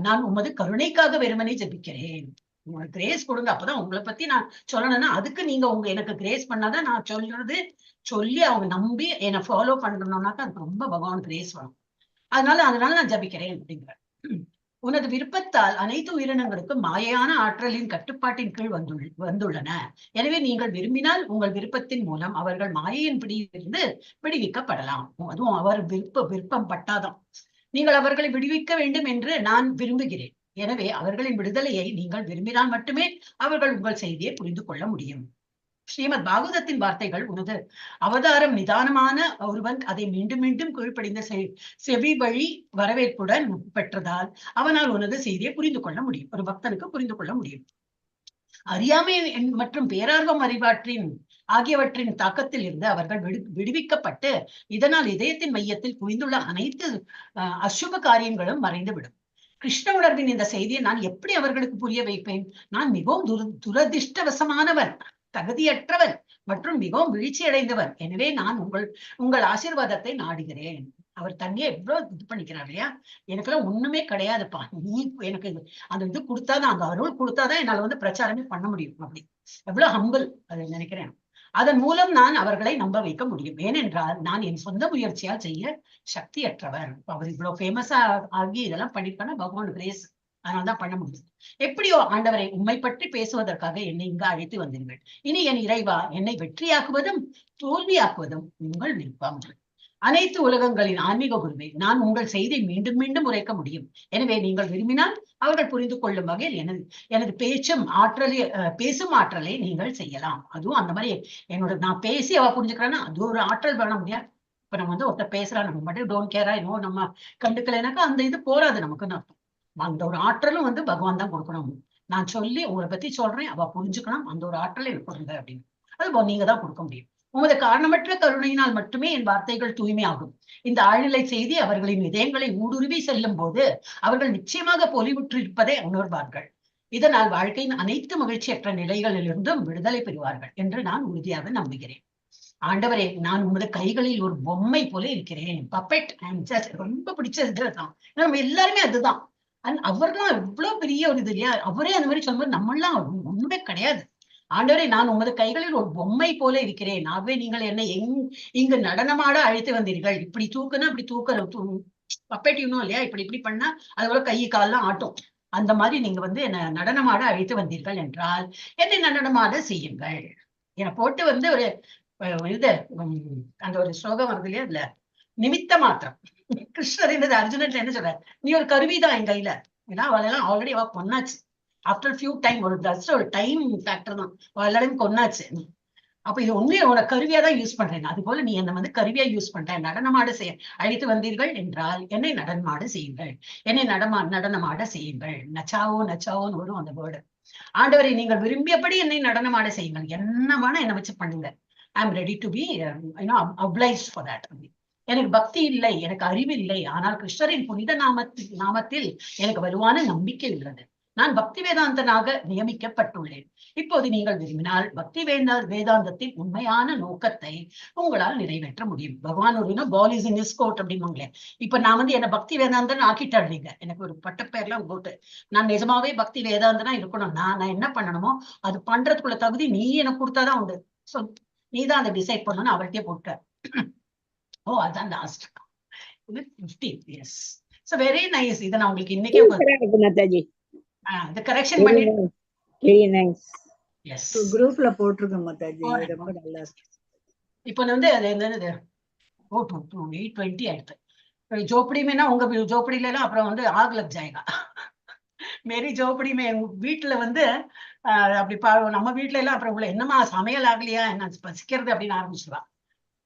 நான் உமது கருணைக்காக வெறுமனே ஜெபிக்கிறேன். உங்களுக்கு கிரேஸ் கொடுங்க. அப்பதான் உங்களை பத்தி நான் சொல்லணும்னா அதுக்கு நீங்க எனக்கு கிரேஸ் பண்ணாதான் நான் சொல்லி அவங்க நம்பி என்னை ஃபாலோ பண்ணணும்னாக்கா அதுக்கு ரொம்ப பகவான் கிரேஸ் வரும். அதனால நான் ஜபிக்கிறேன் அப்படிங்கிற. உனது விருப்பத்தால் அனைத்து உயிரினங்களுக்கும் மாயான ஆற்றலின் கட்டுப்பாட்டின் கீழ் வந்துள்ளன. எனவே நீங்கள் விரும்பினால் உங்கள் விருப்பத்தின் மூலம் அவர்கள் மாயையின் பிடியிலிருந்து விடுவிக்கப்படலாம். அதுவும் அவர் விருப்பம் பட்டாதான். நீங்கள் அவர்களை விடுவிக்க வேண்டும் என்று நான் விரும்புகிறேன். எனவே அவர்களின் விடுதலையை நீங்கள் விரும்பினால் மட்டுமே அவர்கள் உங்கள் செய்தியை புரிந்து கொள்ள முடியும். ஸ்ரீமத் பாகவதத்தின் வார்த்தைகள், உனது அவதாரம் நிதானமான ஒருவன் அதை மீண்டும் மீண்டும் கீழ்ப்படிந்த செவி வழி வரவேற்புடன் பெற்றதால் அவனால் உனது செய்தியை புரிந்து கொள்ள முடியும். ஒரு பக்தனுக்கு புரிந்து கொள்ள முடியும். அறியாமை மற்றும் பேரார்வம் ஆகியவற்றின் தாக்கத்தில் இருந்து அவர்கள் விடுவிக்கப்பட்டு இதனால் இதயத்தின் மையத்தில் குவிந்துள்ள அனைத்து அசுப காரியங்களும் மறைந்துவிடும். கிருஷ்ண உணர்வின் இந்த செய்தியை நான் எப்படி அவர்களுக்கு புரிய வைப்பேன்? நான் மிகவும் துரதிர்ஷ்டவசமானவன், தகுதியற்றவன் மற்றும் மிகவும் வீழ்ச்சி அடைந்தவர். எனவே நான் உங்கள் ஆசீர்வாதத்தை நாடுகிறேன். அவர் தண்ணியை எவ்வளவு இது பண்ணிக்கிறார் இல்லையா? எனக்கெல்லாம் ஒண்ணுமே கிடையாதுப்பா, நீ எனக்கு அந்த இது கொடுத்தாதான், அந்த அருள் கொடுத்தாதான் என்னால வந்து பிரச்சாரமே பண்ண முடியும். அப்படி எவ்வளவு ஹம்பிள் அதை நினைக்கிறேன். அதன் மூலம் நான் அவர்களை நம்ப வைக்க முடியும். ஏனென்றால் நான் என் சொந்த முயற்சியால் செய்ய சக்தியற்றவர். அவர் இவ்வளவு ஃபேமஸா ஆகி இதெல்லாம் பண்ணிருக்கான பகவான் கிரேஸ், அதனால்தான் பண்ண முடியும். எப்படியோ ஆண்டவரை, உண்மை பற்றி பேசுவதற்காக என்னை இங்கு அழைத்து வந்தீர்கள். இனி என் இறைவா, என்னை வெற்றியாக்குவதும் தோல்வியாக்குவதும் உங்கள் விருப்பம். அனைத்து உலகங்களின் ஆன்மீக குருவே, நான் உங்கள் செய்தியை மீண்டும் மீண்டும் உரைக்க முடியும். எனவே நீங்கள் விரும்பினால் அவர்கள் புரிந்து கொள்ளும் வகையில் எனது பேசும் ஆற்றலை நீங்கள் செய்யலாம். அதுவும் அந்த மாதிரி நான் பேசி அவ புரிஞ்சுக்கிறான்னா அது ஒரு ஆற்றல் வேண முடியாது. இப்ப நம்ம வந்து ஒருத்தர் பேசுறா, நம்ம மட்டும் டோன்ட் கேரா இன்னும் நம்ம கண்டுக்கலைனாக்கா அந்த இது போராது நமக்குன்னு அர்த்தம். அந்த ஒரு ஆற்றலும் வந்து பகவான் தான் கொடுக்கணும். நான் சொல்லி உங்களை பத்தி சொல்றேன், அவ புரிஞ்சுக்கணும், அந்த ஒரு ஆற்றலை எனக்கு கொடுங்க அப்படின்னு. அது நீங்க தான் கொடுக்க முடியும். உமது காரணமற்ற கருணையினால் மட்டுமே என் வார்த்தைகள் தூய்மையாகும். இந்த ஆழ்நிலை செய்தி அவர்களின் இதயங்களை ஊடுருவி செல்லும் போது அவர்கள் நிச்சயமாக பொலிவுற்றிருப்பதை உணர்வார்கள். இதனால் வாழ்க்கையின் அனைத்து மகிழ்ச்சியற்ற நிலைகளிலிருந்தும் விடுதலை பெறுவார்கள் என்று நான் உறுதியாக நம்புகிறேன். ஆண்டவரே, நான் உமது கைகளில் ஒரு பொம்மை போல இருக்கிறேன். பப்பெட். ரொம்ப பிடிச்சதுதான். நம்ம எல்லாருமே அதுதான். அவர்லாம் எவ்வளவு பெரிய ஒரு இது இல்லையா? அவரே அந்த மாதிரி சொல்லும்போது நம்மளாம் ஒண்ணுமே கிடையாது. ஆண்டவரே, நான் உமது கைகளில் ஒரு பொம்மை போல இருக்கிறேன். ஆகவே நீங்கள் என்னை இங்கு நடனமாட அழைத்து வந்தீர்கள். இப்படி தூக்குனா இப்படி பப்பெட் இல்லையா? இப்படி பண்ணா அது போல கை கால்லாம் ஆட்டும். அந்த மாதிரி நீங்க வந்து என்ன நடனமாட அழைத்து வந்தீர்கள் என்றால் என்னை நடனமாட செய்யுங்கள். என்னை போட்டு வந்து ஒரு இது அந்த ஒரு ஸ்லோகம் வருது இல்லையா? அதுல நிமித்த மாத்திரம் கிருஷ்ணர் என்னது அர்ஜுனன் என்ன சொல்ற, நீ ஒரு கருவிதான் என் கையில. ஏன்னா அவளெல்லாம் ஆல்ரெடி அவ கொன்னாச்சு. ஆஃப்டர் ஃபியூ டைம் ஒரு டைம் ஃபேக்டர் தான், எல்லாரையும் கொன்னாச்சு. அப்ப இது உண்மையை உன கருவியா தான் யூஸ் பண்றேன். அது போல நீ என்ன வந்து கருவியா யூஸ் பண்ற. நடனமாட அழைத்து வந்தீர்கள் என்றால் என்னை நடனமாட செய்யுங்கள். என்னை நடனமாட செய்யுங்கள். நச்சாவோன்னு வரும் அந்த வேர்டு. ஆண்டவரை, நீங்கள் விரும்பியபடி என்னை நடனமாட செய்யுங்கள். என்னமான என்னை வச்சு பண்ணுங்க. I am ready to be obliged for that. எனக்கு பக்தி இல்லை, எனக்கு அறிவு இல்லை, ஆனால் கிருஷ்ணரின் புனித நாமத்தில் எனக்கு வலுவான நம்பிக்கை உள்ளது. நான் பக்தி வேதாந்தனாக நியமிக்கப்பட்டுள்ளேன். இப்போது நீங்கள் விரும்பினால் பக்தி வேதாந்தத்தின் உண்மையான நோக்கத்தை உங்களால் நிறைவேற்ற முடியும். பகவான் ஒரு ball is in his court அப்படின்னுங்களே. இப்ப நான் வந்து என்ன பக்தி வேதாந்தன் ஆக்கிட்டாடுறீங்க. எனக்கு ஒரு பட்டப்பேர்லாம் போட்டு நான் நிஜமாவே பக்தி வேதாந்தனா இருக்கணும்னா நான் என்ன பண்ணணுமோ அது பண்றதுக்குள்ள தகுதி நீ எனக்கு கொடுத்தாதான் உண்டு. சோ நீதான் அதை டிசைட் பண்ணணும்னு அவர்கிட்டயே போட்டார். ஓ, அதான் last 50. Yes. So very nice. இதை நான் உங்களுக்கு இன்னைக்கே கரெக்ஷன் பண்ணி குரூப்ல போட்டிருக்கோம் மாதாஜி. ரொம்ப நல்லா இருக்கு. இப்போ வந்து அது என்னது 820 ஆயிடுது. झोपड़ी में ना உங்க झोपड़ीல எல்லாம் அப்புறம் வந்து ஆக் லக் ஜாயேகா. மேரி झोपड़ी में வீட்டுல வந்து அப்படி நம்ம வீட்டுல எல்லாம் அப்புறம் உள்ள என்னமா சமையல் ஆகலையா, என்ன பசிக்கிறது அப்படின்னு ஆரம்பிச்சுவா.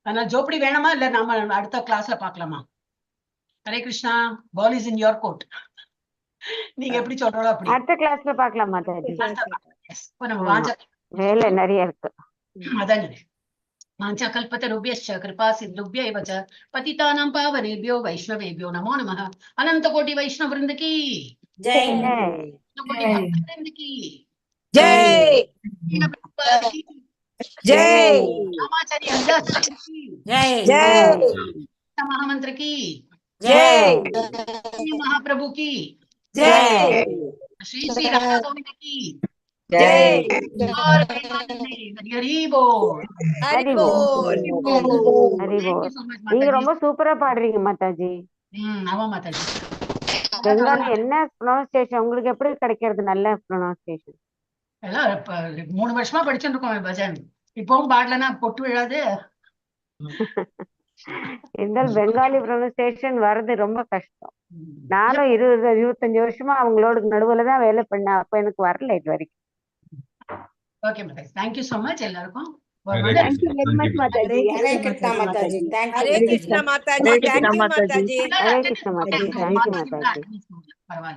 அதனால झोपड़ी வேணுமா இல்ல நாம அடுத்த கிளாஸ்ல பாக்கலாமா? Hare Krishna. Ball is in your court. நீங்க எப்படி சொல்றோம் அப்படி அடுத்த கிளாஸ்ல பார்க்கலாம் மாதாஜி. இப்ப நம்ம வாஞ்சா வேலை நிறைய இருக்கு. அதான் வாஞ்சா கல்பத்தருभ्यश्च कृपा सिन्धुभ्यैव च पतितानां पावनेभ्यो वैष्णवेभ्यो नमो नमः. अनंत कोटि वैष्णव वृंद की जय वृंद की जय जय रामाचार्य हरिदास की जय जय महामंत्र की जय महाप्रभु की जय श्री श्री राधा गोविंद की जय हरि बोल. हरि बोल. நீங்க ரொம்ப சூப்பரா பாடுறீங்க மாதாஜி. ஆமா மாதாஜி. பெங்காலி என்ன ப்ரொனன்சியேஷன் உங்களுக்கு எப்படி கிடைக்கிறது? நல்ல ப்ரொனன்சியேஷன். எல்லாம் 3 வருஷமா படிச்சுட்டு இருக்கோம் பஜன். இப்பவும் பாடலன்னா பொட்டு விழாது. இருந்தாலும் பெங்காலி ப்ரொனன்சியேஷன் வர்றது ரொம்ப கஷ்டம். நானும் 20-25 வருஷமா அவங்களோட நடுவுல தான் வேலை பண்ணேன். அப்ப எனக்கு வரல இது வரைக்கும். Okay Mataji. Thank you so much எல்லாருக்கும். Thank you very much Mataji. Hare Krishna Mataji. Thank you. Hare Krishna Mataji. Thank you माताजी. हरे कृष्णा माताजी. थैंक यू माताजी. பரவாயில்ல.